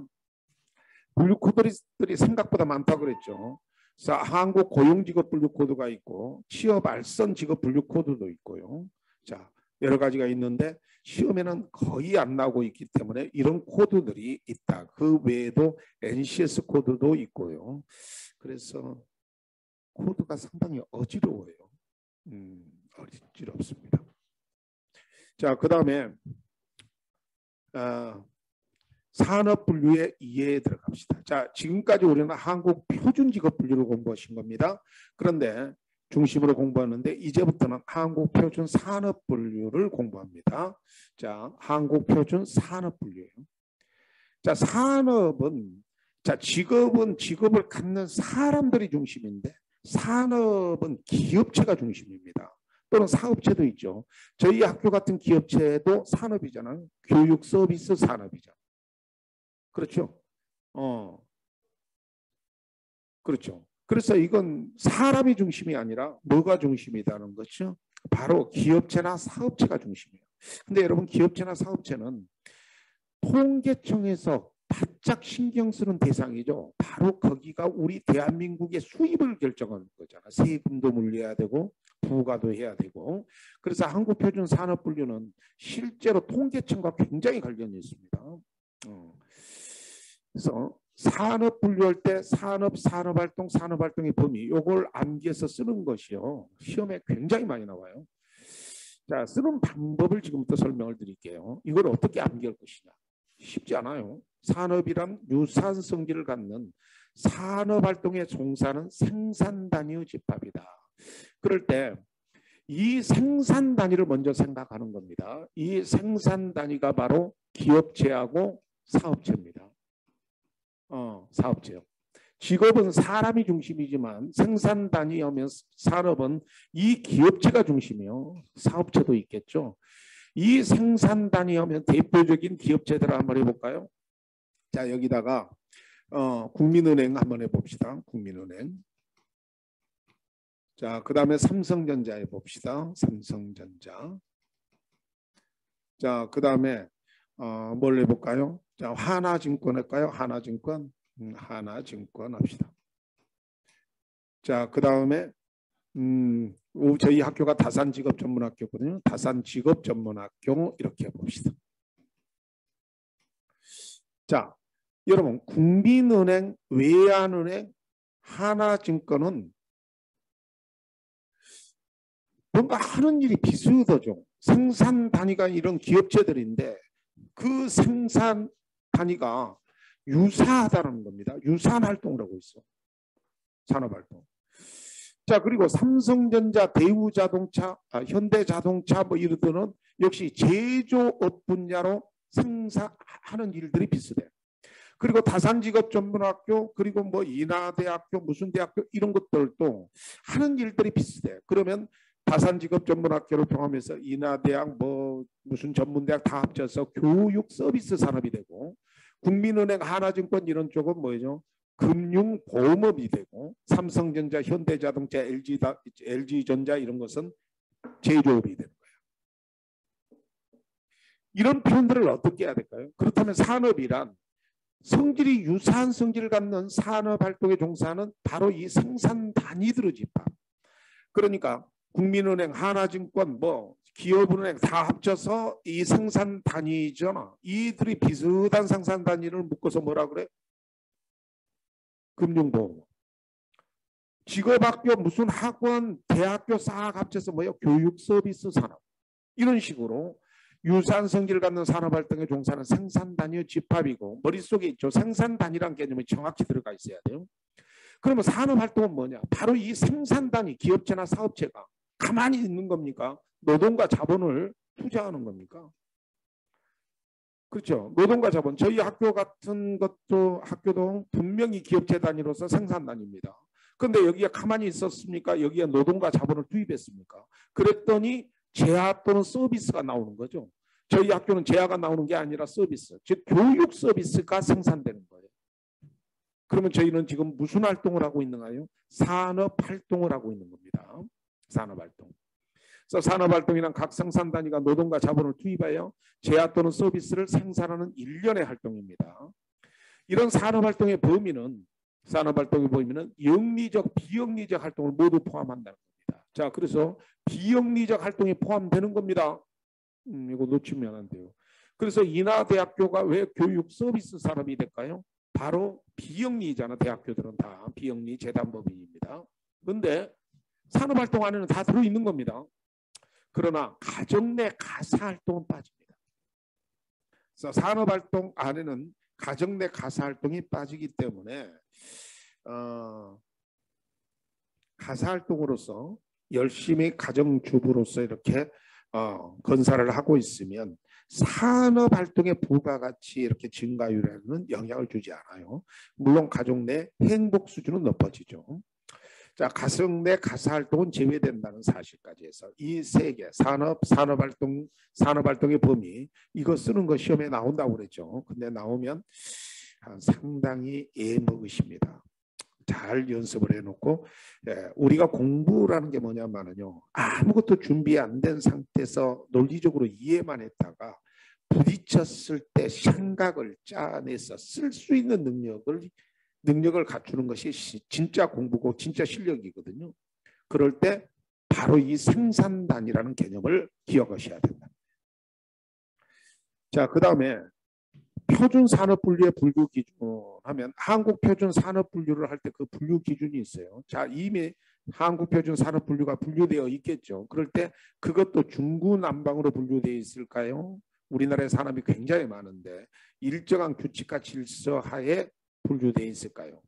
분류 코드들이 생각보다 많다고 그랬죠. 그래서 한국 고용직업 분류 코드가 있고 취업 알선 직업 분류 코드도 있고요. 자, 여러 가지가 있는데 시험에는 거의 안 나오고 있기 때문에 이런 코드들이 있다. 그 외에도 NCS 코드도 있고요. 그래서 코드가 상당히 어지러워요. 어지럽습니다. 자, 그 다음에 산업 분류의 이해에 들어갑시다. 자, 지금까지 우리는 한국 표준 직업 분류를 공부하신 겁니다. 그런데 중심으로 공부하는데 이제부터는 한국 표준 산업 분류를 공부합니다. 자, 한국 표준 산업 분류예요. 자, 산업은 직업은 직업을 갖는 사람들이 중심인데 산업은 기업체가 중심입니다. 또는 사업체도 있죠. 저희 학교 같은 기업체도 산업이잖아요. 교육 서비스 산업이죠. 그렇죠. 그렇죠. 그래서 이건 사람이 중심이 아니라 뭐가 중심이라는 거죠. 바로 기업체나 사업체가 중심이에요. 근데 여러분 기업체나 사업체는 통계청에서 바짝 신경 쓰는 대상이죠. 바로 거기가 우리 대한민국의 수입을 결정하는 거잖아. 세금도 물려야 되고 부가도 해야 되고. 그래서 한국표준산업분류는 실제로 통계청과 굉장히 관련이 있습니다. 그래서 산업 분류할 때 산업활동, 산업활동의 범위 이걸 암기해서 쓰는 것이요. 시험에 굉장히 많이 나와요. 자, 쓰는 방법을 지금부터 설명을 드릴게요. 이걸 어떻게 암기할 것이냐. 쉽지 않아요. 산업이란 유사한 성질을 갖는 산업활동에 종사하는 생산단위의 집합이다. 그럴 때 이 생산단위를 먼저 생각하는 겁니다. 이 생산단위가 바로 기업체하고 사업체입니다. 사업체요. 직업은 사람이 중심이지만 생산 단위하면 산업은 이 기업체가 중심이요. 사업체도 있겠죠. 이 생산 단위하면 대표적인 기업체들을 한번 해볼까요? 자, 여기다가 국민은행 한번 해봅시다. 국민은행. 자, 그 다음에 삼성전자 해봅시다. 삼성전자. 자, 그 다음에 뭘 해볼까요? 자, 하나증권 할까요? 하나증권. 하나증권 합시다. 자, 그 다음에 저희 학교가 다산직업전문학교거든요. 다산직업전문학교 이렇게 해봅시다. 자, 여러분 국민은행, 외환은행, 하나증권은 뭔가 하는 일이 비슷하죠. 생산 단위가 이런 기업체들인데 그 생산 단위가 유사하다는 겁니다. 유사한 활동을 하고 있어. 산업활동. 자, 그리고 삼성전자, 대우자동차, 현대자동차 뭐 이러더는 역시 제조업 분야로 생산하는 일들이 비슷해요. 그리고 다산직업전문학교, 그리고 뭐 인하대학교, 무슨 대학교 이런 것들도 하는 일들이 비슷해요. 그러면 다산직업전문학교를 포함해서 인하대학, 뭐 무슨 전문대학 다 합쳐서 교육 서비스 산업이 되고, 국민은행, 하나증권 이런 쪽은 뭐죠? 금융보험업이 되고, 삼성전자, 현대자동차, LG전자 이런 것은 제조업이 되는 거예요. 이런 표현들을 어떻게 해야 될까요? 그렇다면 산업이란 성질이 유사한 성질을 갖는 산업활동에 종사하는 바로 이 생산 단위들의 집합. 그러니까 국민은행, 하나증권, 뭐 기업은행 다 합쳐서 이 생산 단위잖아. 이들이 비슷한 생산 단위를 묶어서 뭐라 그래? 금융보험. 직업학교 무슨 학원 대학교 싹 합쳐서 뭐야 교육 서비스 산업 이런 식으로 유사한 성질을 갖는 산업활동에 종사하는 생산단위의 집합이고 머릿속에 있죠. 생산단위라는 개념이 정확히 들어가 있어야 돼요. 그러면 산업활동은 뭐냐? 바로 이 생산단위 기업체나 사업체가 가만히 있는 겁니까? 노동과 자본을 투자하는 겁니까? 그렇죠. 노동과 자본. 저희 학교 같은 것도 학교도 분명히 기업체 단위로서 생산단위입니다. 그런데 여기에 가만히 있었습니까? 여기에 노동과 자본을 투입했습니까? 그랬더니 재화 또는 서비스가 나오는 거죠. 저희 학교는 재화가 나오는 게 아니라 서비스, 즉 교육 서비스가 생산되는 거예요. 그러면 저희는 지금 무슨 활동을 하고 있는가요? 산업 활동을 하고 있는 겁니다. 산업 활동. 그래서 산업 활동이란 각 생산 단위가 노동과 자본을 투입하여 재화 또는 서비스를 생산하는 일련의 활동입니다. 이런 산업 활동의 범위는 영리적, 비영리적 활동을 모두 포함한다는 겁니다. 자, 그래서 비영리적 활동이 포함되는 겁니다. 이거 놓치면 안 돼요. 그래서 인하대학교가 왜 교육 서비스 산업이 될까요? 바로 비영리잖아. 대학교들은 다 비영리 재단법인입니다. 그런데 산업활동 안에는 다 들어있는 겁니다. 그러나 가정 내 가사활동은 빠집니다. 그래서 산업활동 안에는 가정 내 가사활동이 빠지기 때문에 가사활동으로서 열심히 가정주부로서 이렇게 건설을 하고 있으면 산업활동의 부가가치 이렇게 증가율에는 영향을 주지 않아요. 물론 가족 내 행복 수준은 높아지죠. 자, 가정 내 가사활동은 제외된다는 사실까지 해서 이 세 개 산업활동의 범위 이거 쓰는 거 시험에 나온다고 그랬죠. 근데 나오면 상당히 애먹으십니다. 잘 연습을 해놓고 우리가 공부라는 게 뭐냐면요 아무것도 준비 안 된 상태에서 논리적으로 이해만 했다가 부딪혔을 때 생각을 짜내서 쓸 수 있는 능력을 갖추는 것이 진짜 공부고 진짜 실력이거든요. 그럴 때 바로 이 생산단위라는 개념을 기억하셔야 된다. 자, 그 다음에 표준산업분류의 분류 기준 하면 한국 표준산업분류를 할 때 그 분류 기준이 있어요. 자, 이미 한국 표준산업분류가 분류되어 있겠죠. 그럴 때 그것도 중구난방으로 분류되어 있을까요? 우리나라의 산업이 굉장히 많은데 일정한 규칙과 질서 하에 분류되어 있을까요?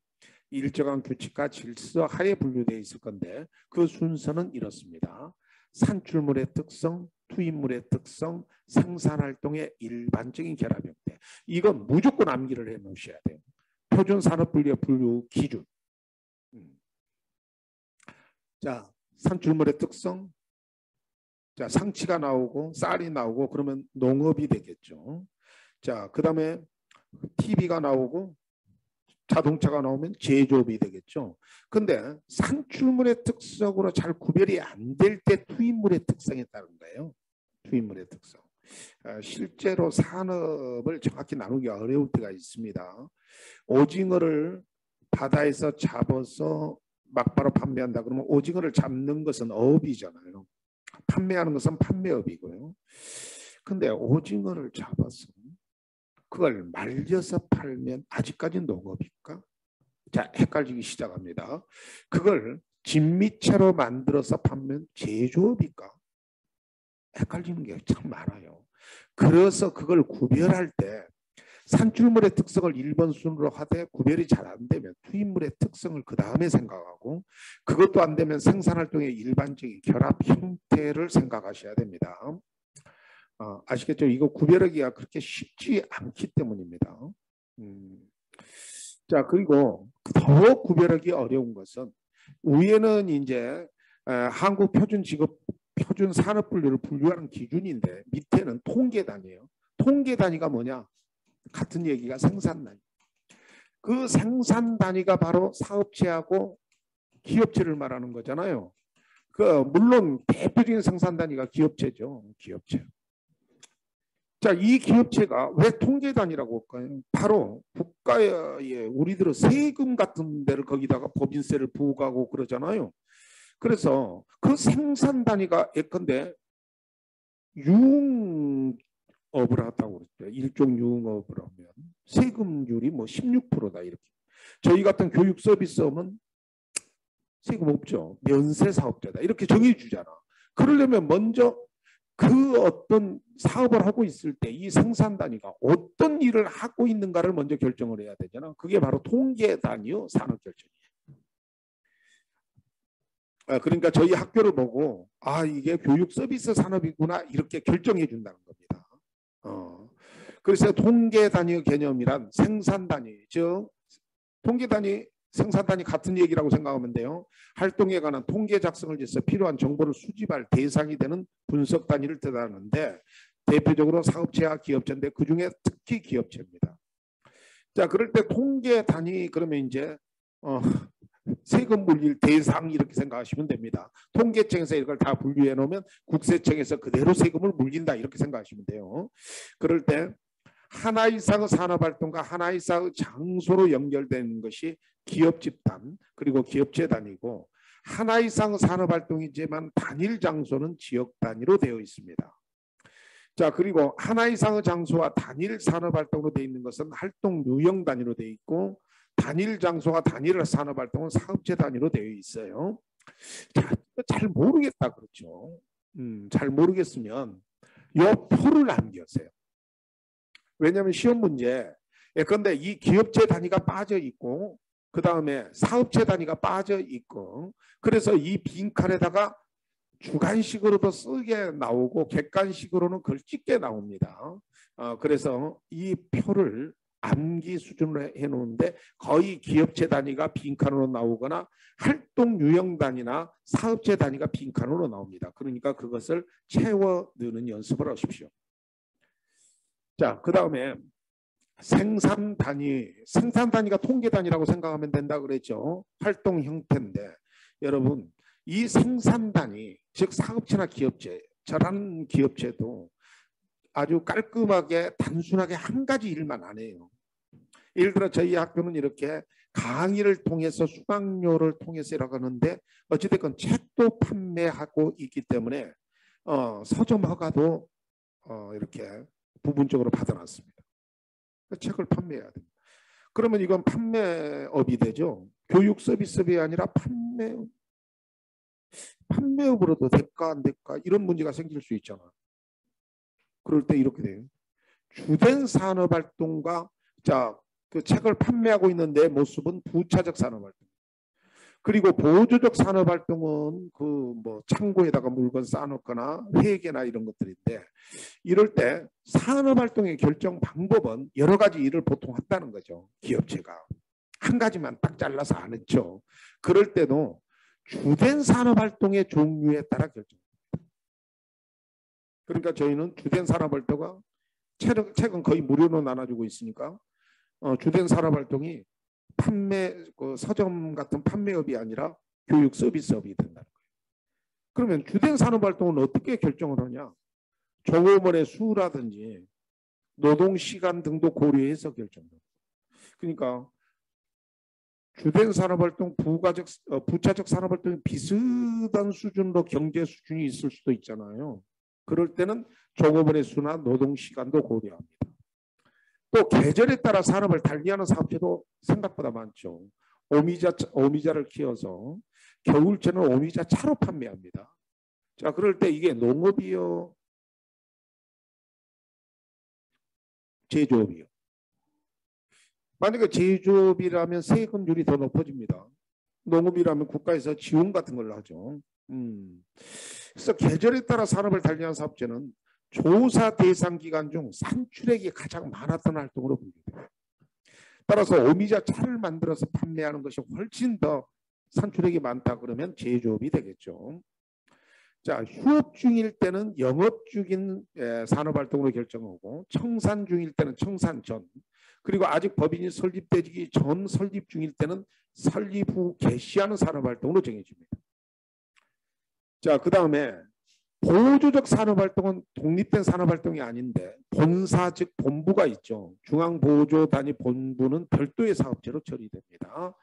일정한 규칙과 질서 하에 분류되어 있을 건데 그 순서는 이렇습니다. 산출물의 특성, 투입물의 특성, 생산활동의 일반적인 결합 형태. 이건 무조건 암기를 해 놓으셔야 돼요. 표준산업분류의 분류 기준. 자, 산출물의 특성. 자, 상치가 나오고 쌀이 나오고 그러면 농업이 되겠죠. 자, 그 다음에 TV가 나오고 자동차가 나오면 제조업이 되겠죠. 근데 산출물의 특성으로 잘 구별이 안 될 때 투입물의 특성에 따른 거예요. 투입물의 특성. 실제로 산업을 정확히 나누기가 어려울 때가 있습니다. 오징어를 바다에서 잡아서 막바로 판매한다 그러면 오징어를 잡는 것은 어업이잖아요. 판매하는 것은 판매업이고요. 근데 오징어를 잡아서 그걸 말려서 팔면 아직까지 농업일까? 자, 헷갈리기 시작합니다. 그걸 진미채로 만들어서 팔면 제조업일까? 헷갈리는 게 참 많아요. 그래서 그걸 구별할 때 산출물의 특성을 1번 순으로 하되 구별이 잘 안 되면 투입물의 특성을 그 다음에 생각하고 그것도 안 되면 생산활동의 일반적인 결합 형태를 생각하셔야 됩니다. 아시겠죠? 이거 구별하기가 그렇게 쉽지 않기 때문입니다. 자, 그리고 더 구별하기 어려운 것은 위에는 이제 한국 표준 산업분류를 분류하는 기준인데 밑에는 통계 단위예요. 통계 단위가 뭐냐? 같은 얘기가 생산 단위. 그 생산 단위가 바로 사업체하고 기업체를 말하는 거잖아요. 물론 대표적인 생산 단위가 기업체죠. 기업체. 자, 이 기업체가 왜 통계 단위라고 할까요? 바로 국가에 우리들은 세금 같은 데를 거기다가 법인세를 부과하고 그러잖아요. 그래서 그 생산 단위가 예컨대 유흥업을 한다고 그랬죠. 일종 유흥업을 하면 세금률이 뭐 16%다 이렇게. 저희 같은 교육 서비스업은 세금 없죠. 면세 사업자다. 이렇게 정해 주잖아. 그러려면 먼저 그 어떤 사업을 하고 있을 때 이 생산 단위가 어떤 일을 하고 있는가를 먼저 결정을 해야 되잖아. 그게 바로 통계 단위요 산업 결정이에요. 그러니까 저희 학교를 보고 이게 교육 서비스 산업이구나 이렇게 결정해 준다는 겁니다. 그래서 통계 단위 개념이란 생산 단위, 즉 통계 단위, 생산 단위 같은 얘기라고 생각하면 돼요. 활동에 관한 통계 작성을 위해서 필요한 정보를 수집할 대상이 되는 분석 단위를 뜻하는데 대표적으로 사업체와 기업체인데 그중에 특히 기업체입니다. 자, 그럴 때 통계 단위 그러면 이제 세금 물릴 대상 이렇게 생각하시면 됩니다. 통계청에서 이걸 다 분류해 놓으면 국세청에서 그대로 세금을 물린다 이렇게 생각하시면 돼요. 그럴 때 하나 이상의 산업활동과 하나 이상의 장소로 연결되는 것이 기업 집단 그리고 기업체 단위고 하나 이상의 산업활동이지만 단일 장소는 지역 단위로 되어 있습니다. 자, 그리고 하나 이상의 장소와 단일 산업활동으로 되어 있는 것은 활동 유형 단위로 되어 있고 단일 장소와 단일 산업활동은 사업체 단위로 되어 있어요. 자, 잘 모르겠다 그렇죠. 잘 모르겠으면 요 표를 남겨주세요. 왜냐하면 시험 문제 예컨대 이 기업체 단위가 빠져 있고 그 다음에 사업체 단위가 빠져 있고 그래서 이 빈칸에다가 주관식으로도 쓰게 나오고 객관식으로는 글 찍게 나옵니다. 그래서 이 표를 암기 수준으로 해놓는데 거의 기업체 단위가 빈칸으로 나오거나 활동 유형 단위나 사업체 단위가 빈칸으로 나옵니다. 그러니까 그것을 채워 넣는 연습을 하십시오. 자, 그 다음에 생산 단위가 통계 단위라고 생각하면 된다 그랬죠. 활동 형태인데 여러분 이 생산 단위 즉 사업체나 기업체 저런 기업체도 아주 깔끔하게 단순하게 한 가지 일만 안 해요. 예를 들어 저희 학교는 이렇게 강의를 통해서 수강료를 통해서 일하고 하는데 어찌됐건 책도 판매하고 있기 때문에 서점 허가도 이렇게 부분적으로 받아놨습니다. 책을 판매해야 됩니다. 그러면 이건 판매업이 되죠. 교육 서비스업이 아니라 판매업으로도 될까 안 될까 이런 문제가 생길 수 있잖아. 그럴 때 이렇게 돼요. 주된 산업활동과 그 책을 판매하고 있는 내 모습은 부차적 산업활동. 그리고 보조적 산업활동은 그 뭐 창고에다가 물건 쌓아놓거나 회계나 이런 것들인데 이럴 때 산업활동의 결정 방법은 여러 가지 일을 보통 한다는 거죠. 기업체가. 한 가지만 딱 잘라서 안 했죠. 그럴 때도 주된 산업활동의 종류에 따라 결정합니다. 그러니까 저희는 주된 산업활동과 책은 거의 무료로 나눠주고 있으니까 주된 산업활동이 그 서점 같은 판매업이 아니라 교육 서비스업이 된다는 거예요. 그러면 주된 산업활동은 어떻게 결정을 하냐? 종업원의 수라든지 노동시간 등도 고려해서 결정합니다. 그러니까 주된 산업활동, 부차적 산업활동이 비슷한 수준으로 경제 수준이 있을 수도 있잖아요. 그럴 때는 종업원의 수나 노동시간도 고려합니다. 또 계절에 따라 산업을 달리하는 사업체도 생각보다 많죠. 오미자를 키워서 겨울철에는 오미자 차로 판매합니다. 자, 그럴 때 이게 농업이요, 제조업이요. 만약에 제조업이라면 세금률이 더 높아집니다. 농업이라면 국가에서 지원 같은 걸 하죠. 그래서 계절에 따라 산업을 달리하는 사업체는 조사 대상 기간 중 산출액이 가장 많았던 활동으로 분류돼요. 따라서 오미자 차를 만들어서 판매하는 것이 훨씬 더 산출액이 많다 그러면 제조업이 되겠죠. 자, 휴업 중일 때는 영업 중인 산업활동으로 결정하고 청산 중일 때는 청산 전 그리고 아직 법인이 설립되기 전 설립 중일 때는 설립 후 개시하는 산업활동으로 정해집니다. 자, 그 다음에 보조적 산업활동은 독립된 산업활동이 아닌데 본사 즉 본부가 있죠. 중앙보조단위 본부는 별도의 사업체로 처리됩니다.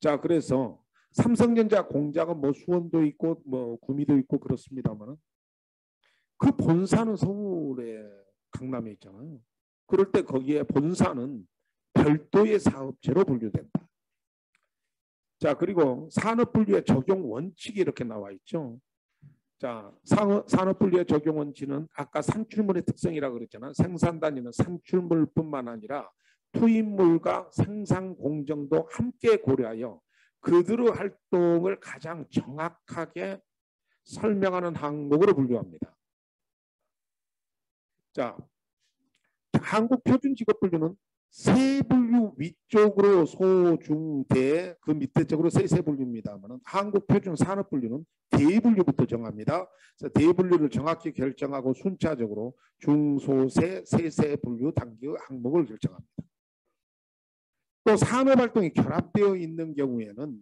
자, 그래서 삼성전자 공장은 뭐 수원도 있고 뭐 구미도 있고 그렇습니다만 그 본사는 서울에 강남에 있잖아요. 그럴 때 거기에 본사는 별도의 사업체로 분류된다. 자, 그리고 산업분류의 적용 원칙이 이렇게 나와 있죠. 자, 산업분류의 적용 원칙은 아까 산출물의 특성이라고 그랬잖아. 생산 단위는 산출물뿐만 아니라 투입물과 생산 공정도 함께 고려하여 그들의 활동을 가장 정확하게 설명하는 항목으로 분류합니다. 자, 한국표준직업분류는 세 분류 위쪽으로 소중대 그 밑에 쪽으로 세 분류입니다만 한국표준산업분류는 대분류부터 정합니다. 그래서 대분류를 정확히 결정하고 순차적으로 중소세 세세 분류 단계 항목을 결정합니다. 또 산업활동이 결합되어 있는 경우에는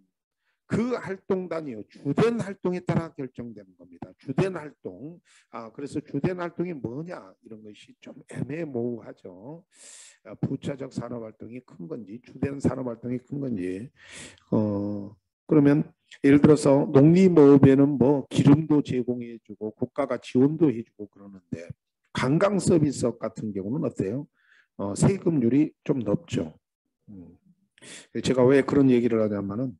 그 활동 단위요 주된 활동에 따라 결정되는 겁니다. 주된 활동. 그래서 주된 활동이 뭐냐 이런 것이 좀 애매모호하죠. 부차적 산업활동이 큰 건지 주된 산업활동이 큰 건지. 그러면 예를 들어서 농림업에는 뭐 기름도 제공해주고 국가가 지원도 해주고 그러는데 관광 서비스업 같은 경우는 어때요? 세금률이 좀 높죠. 제가 왜 그런 얘기를 하냐면은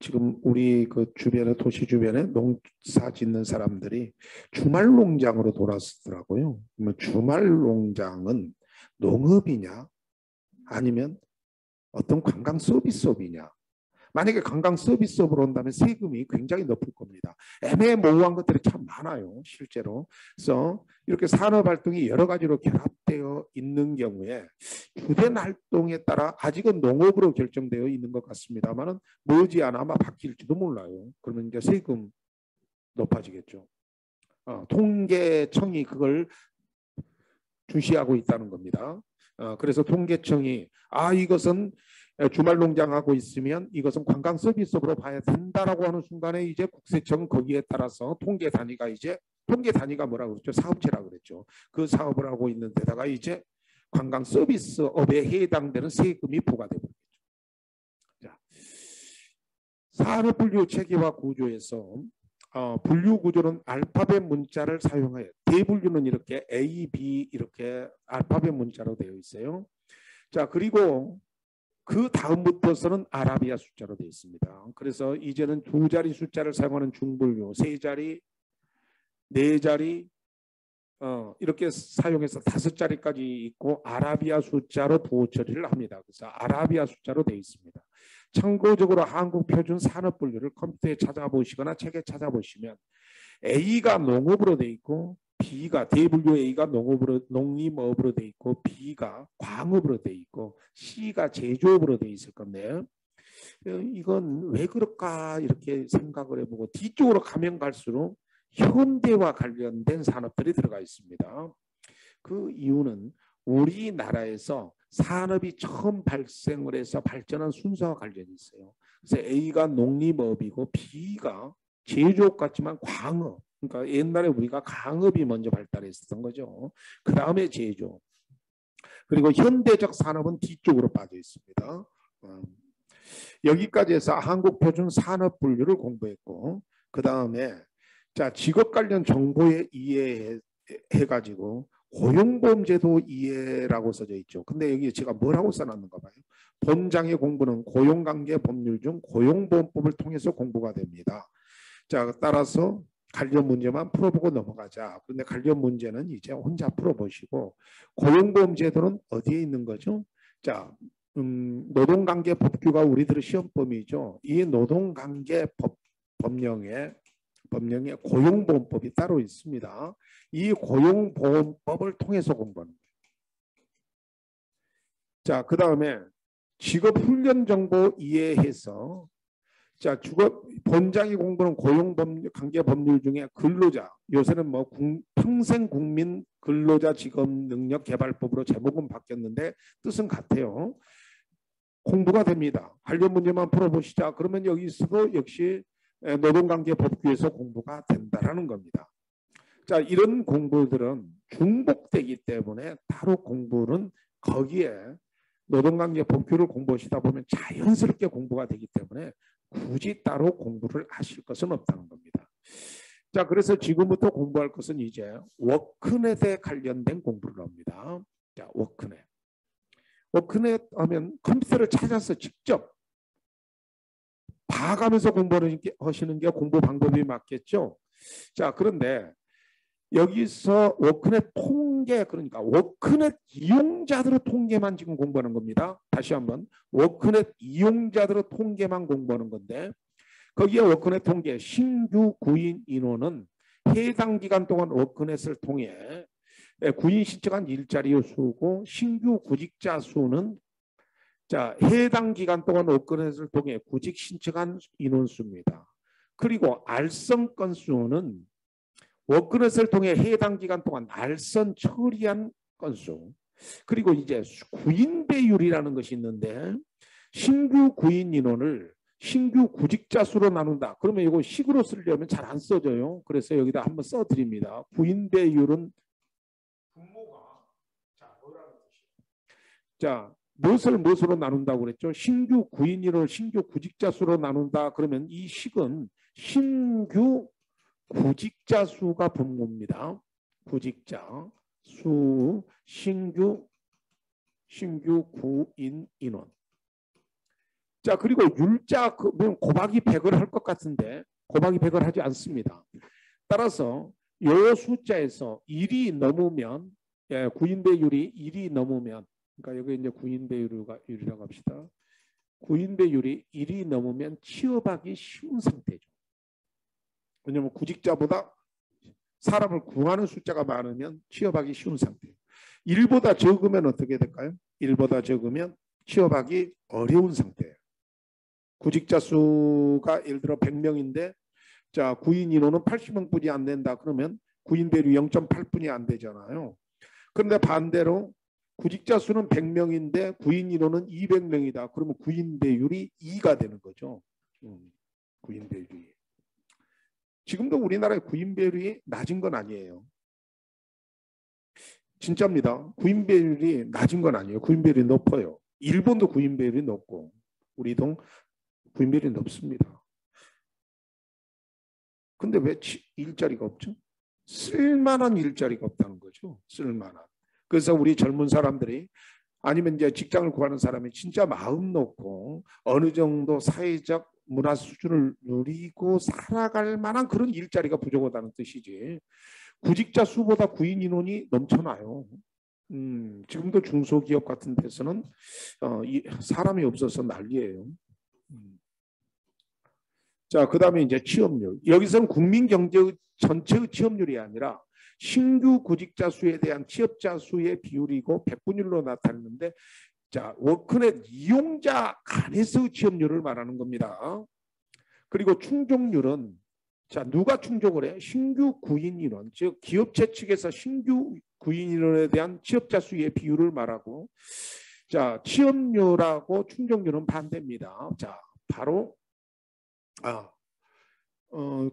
지금 우리 그 주변에 도시 주변에 농사 짓는 사람들이 주말 농장으로 돌아서더라고요. 그러면 주말 농장은 농업이냐 아니면 어떤 관광 서비스업이냐. 만약에 관광 서비스업으로 온다면 세금이 굉장히 높을 겁니다. 애매모호한 것들이 참 많아요. 실제로. 그래서 이렇게 산업활동이 여러 가지로 결합되어 있는 경우에 주된 활동에 따라 아직은 농업으로 결정되어 있는 것 같습니다만 머지않아 아마 바뀔지도 몰라요. 그러면 이제 세금 높아지겠죠. 통계청이 그걸 주시하고 있다는 겁니다. 그래서 통계청이 이것은 주말 농장하고 있으면 이것은 관광 서비스업으로 봐야 된다라고 하는 순간에 이제 국세청 거기에 따라서 통계 단위가 뭐라고 그랬죠? 사업체라고 그랬죠. 그 사업을 하고 있는 데다가 이제 관광 서비스업에 해당되는 세금이 부과되고 있죠. 산업분류 체계와 구조에서 분류 구조는 알파벳 문자를 사용하여 대분류는 이렇게 A, B 이렇게 알파벳 문자로 되어 있어요. 자, 그리고 그 다음부터서는 아라비아 숫자로 되어 있습니다. 그래서 이제는 두 자리 숫자를 사용하는 중분류, 세 자리, 네 자리 이렇게 사용해서 다섯 자리까지 있고 아라비아 숫자로 부호 처리를 합니다. 그래서 아라비아 숫자로 되어 있습니다. 참고적으로 한국 표준 산업 분류를 컴퓨터에 찾아보시거나 책에 찾아보시면 A가 농업으로 되어 있고 B가 대분류 A가 농림업으로 되어 있고 B가 광업으로 되어 있고 C가 제조업으로 되어 있을 건데 이건 왜 그럴까 이렇게 생각을 해보고 뒤쪽으로 가면 갈수록 현대와 관련된 산업들이 들어가 있습니다. 그 이유는 우리나라에서 산업이 처음 발생을 해서 발전한 순서와 관련이 있어요. 그래서 A가 농림업이고 B가 제조업 같지만 광업. 그러니까 옛날에 우리가 광업이 먼저 발달했었던 거죠. 그 다음에 제조업. 그리고 현대적 산업은 뒤쪽으로 빠져 있습니다. 여기까지 해서 한국 표준 산업 분류를 공부했고 그 다음에 자 직업 관련 정보에 이해해가지고 고용보험제도 이해라고 써져 있죠. 근데 여기 제가 뭐라고 써놨는가 봐요. 본장의 공부는 고용관계 법률 중 고용보험법을 통해서 공부가 됩니다. 자 따라서 관련 문제만 풀어보고 넘어가자. 그런데 관련 문제는 이제 혼자 풀어보시고 고용보험제도는 어디에 있는 거죠? 자 노동관계 법규가 우리들의 시험범위죠. 이 노동관계 법령에 고용보험법이 따로 있습니다. 이 고용보험법을 통해서 공부하는 거예요. 자, 그 다음에 직업훈련정보 이해해서 자, 본장이 공부는 고용관계법률 중에 근로자, 요새는 뭐 평생국민 근로자 직업능력개발법으로 제목은 바뀌었는데 뜻은 같아요. 공부가 됩니다. 관련 문제만 풀어보시자. 그러면 여기서도 역시 노동관계법규에서 공부가 된다라는 겁니다. 자, 이런 공부들은 중복되기 때문에 따로 공부는 거기에 노동관계법규를 공부하시다 보면 자연스럽게 공부가 되기 때문에 굳이 따로 공부를 하실 것은 없다는 겁니다. 자, 그래서 지금부터 공부할 것은 이제 워크넷에 관련된 공부를 합니다. 자, 워크넷. 워크넷 하면 컴퓨터를 찾아서 직접 봐가면서 공부하시는 게 공부 방법이 맞겠죠. 자, 그런데 여기서 워크넷 통계, 그러니까 워크넷 이용자들의 통계만 지금 공부하는 겁니다. 다시 한번 워크넷 이용자들의 통계만 공부하는 건데, 거기에 워크넷 통계 신규 구인 인원은 해당 기간 동안 워크넷을 통해 구인 신청한 일자리 수고, 신규 구직자 수는 자, 해당 기간 동안 워크넷을 통해 구직 신청한 인원수입니다. 그리고 알선 건수는 워크넷을 통해 해당 기간 동안 알선 처리한 건수. 그리고 이제 구인 배율이라는 것이 있는데, 신규 구인 인원을 신규 구직자 수로 나눈다. 그러면 이거 식으로 쓰려면 잘 안 써져요. 그래서 여기다 한번 써드립니다. 구인 배율은 분모가 뭐라는 뜻이에요? 자, 무엇으로 나눈다고 그랬죠? 신규 구인 인원을 신규 구직자 수로 나눈다. 그러면 이 식은 신규 구직자 수가 분모입니다. 구직자 수, 신규 구인 인원. 자, 그리고 율자 곱하기 100을 할 것 같은데 곱하기 100을 하지 않습니다. 따라서 요 숫자에서 1이 넘으면, 구인 배율이 1이 넘으면, 그러니까 여기 이제 구인 배율이라고 합시다. 구인 배율이 1이 넘으면 취업하기 쉬운 상태죠. 왜냐하면 구직자보다 사람을 구하는 숫자가 많으면 취업하기 쉬운 상태예요. 1보다 적으면 어떻게 될까요? 1보다 적으면 취업하기 어려운 상태예요. 구직자 수가 예를 들어 100명인데 자, 구인 인원은 80명뿐이 안 된다. 그러면 구인 배율 0.8분이 안 되잖아요. 그런데 반대로 구직자 수는 100명인데 구인 인원은 200명이다. 그러면 구인 배율이 2가 되는 거죠. 구인 배율이. 지금도 우리나라의 구인 배율이 낮은 건 아니에요. 진짜입니다. 구인 배율이 낮은 건 아니에요. 구인 배율이 높아요. 일본도 구인 배율이 높고 우리도 구인 배율이 높습니다. 근데 왜 일자리가 없죠? 쓸만한 일자리가 없다는 거죠. 쓸만한. 그래서 우리 젊은 사람들이 아니면 이제 직장을 구하는 사람이 진짜 마음 놓고 어느 정도 사회적 문화 수준을 누리고 살아갈 만한 그런 일자리가 부족하다는 뜻이지. 구직자 수보다 구인 인원이 넘쳐나요. 지금도 중소기업 같은 데서는 사람이 없어서 난리예요. 자, 그 다음에 이제 취업률. 여기서는 국민 경제 전체의 취업률이 아니라 신규 구직자 수에 대한 취업자 수의 비율이고 백분율로 나타내는데, 자, 워크넷 이용자 간에서의 취업률을 말하는 겁니다. 그리고 충족률은 자, 누가 충족을 해? 신규 구인 인원, 즉 기업체 측에서 신규 구인 인원에 대한 취업자 수의 비율을 말하고, 자, 취업률하고 충족률은 반대입니다. 자, 바로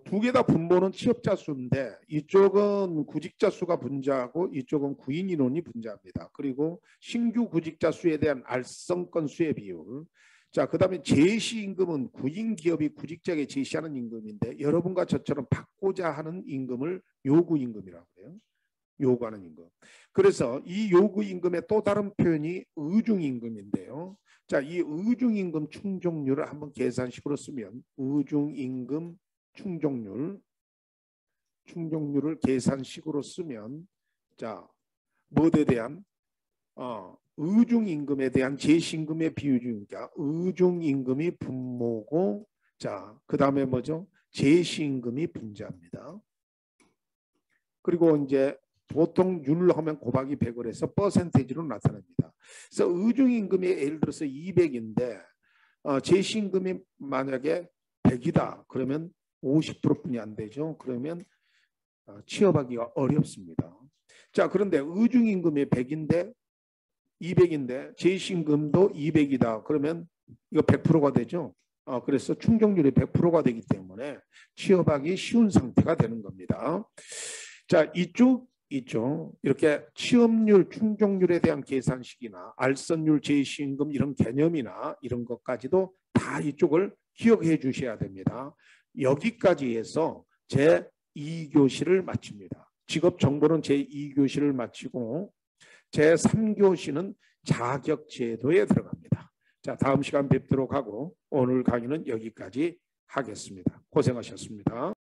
두 개 다 분모는 취업자 수인데 이쪽은 구직자 수가 분자하고 이쪽은 구인 인원이 분자합니다. 그리고 신규 구직자 수에 대한 알선 건수의 비율. 자, 그 다음에 제시임금은 구인 기업이 구직자에게 제시하는 임금인데 여러분과 저처럼 받고자 하는 임금을 요구임금이라고 해요. 요구하는 임금. 그래서 이 요구임금의 또 다른 표현이 의중임금인데요. 자, 이 의중임금 충족률을 한번 계산식으로 쓰면 의중임금 충족률을 계산식으로 쓰면 자, 뭐에 대한 의중임금에 대한 제시임금의 비율이니까 의중임금이 분모고, 자, 그 다음에 뭐죠? 제시임금이 분자입니다. 그리고 이제 보통 율로 하면 곱하기 100을 해서 퍼센테이지로 나타납니다. 그래서 의중임금이 예를 들어서 200인데 제시임금이 만약에 100이다. 그러면 50%뿐이 안 되죠. 그러면 취업하기가 어렵습니다. 자, 그런데 의중임금이 100인데 200인데 제시임금도 200이다. 그러면 이거 100%가 되죠. 그래서 충족률이 100%가 되기 때문에 취업하기 쉬운 상태가 되는 겁니다. 자, 이쪽 이렇게 취업률, 충족률에 대한 계산식이나 알선율, 제시임금 이런 개념이나 이런 것까지도 다 이쪽을 기억해 주셔야 됩니다. 여기까지 해서 제2교시를 마칩니다. 직업정보는 제2교시를 마치고 제3교시는 자격제도에 들어갑니다. 자, 다음 시간 뵙도록 하고 오늘 강의는 여기까지 하겠습니다. 고생하셨습니다.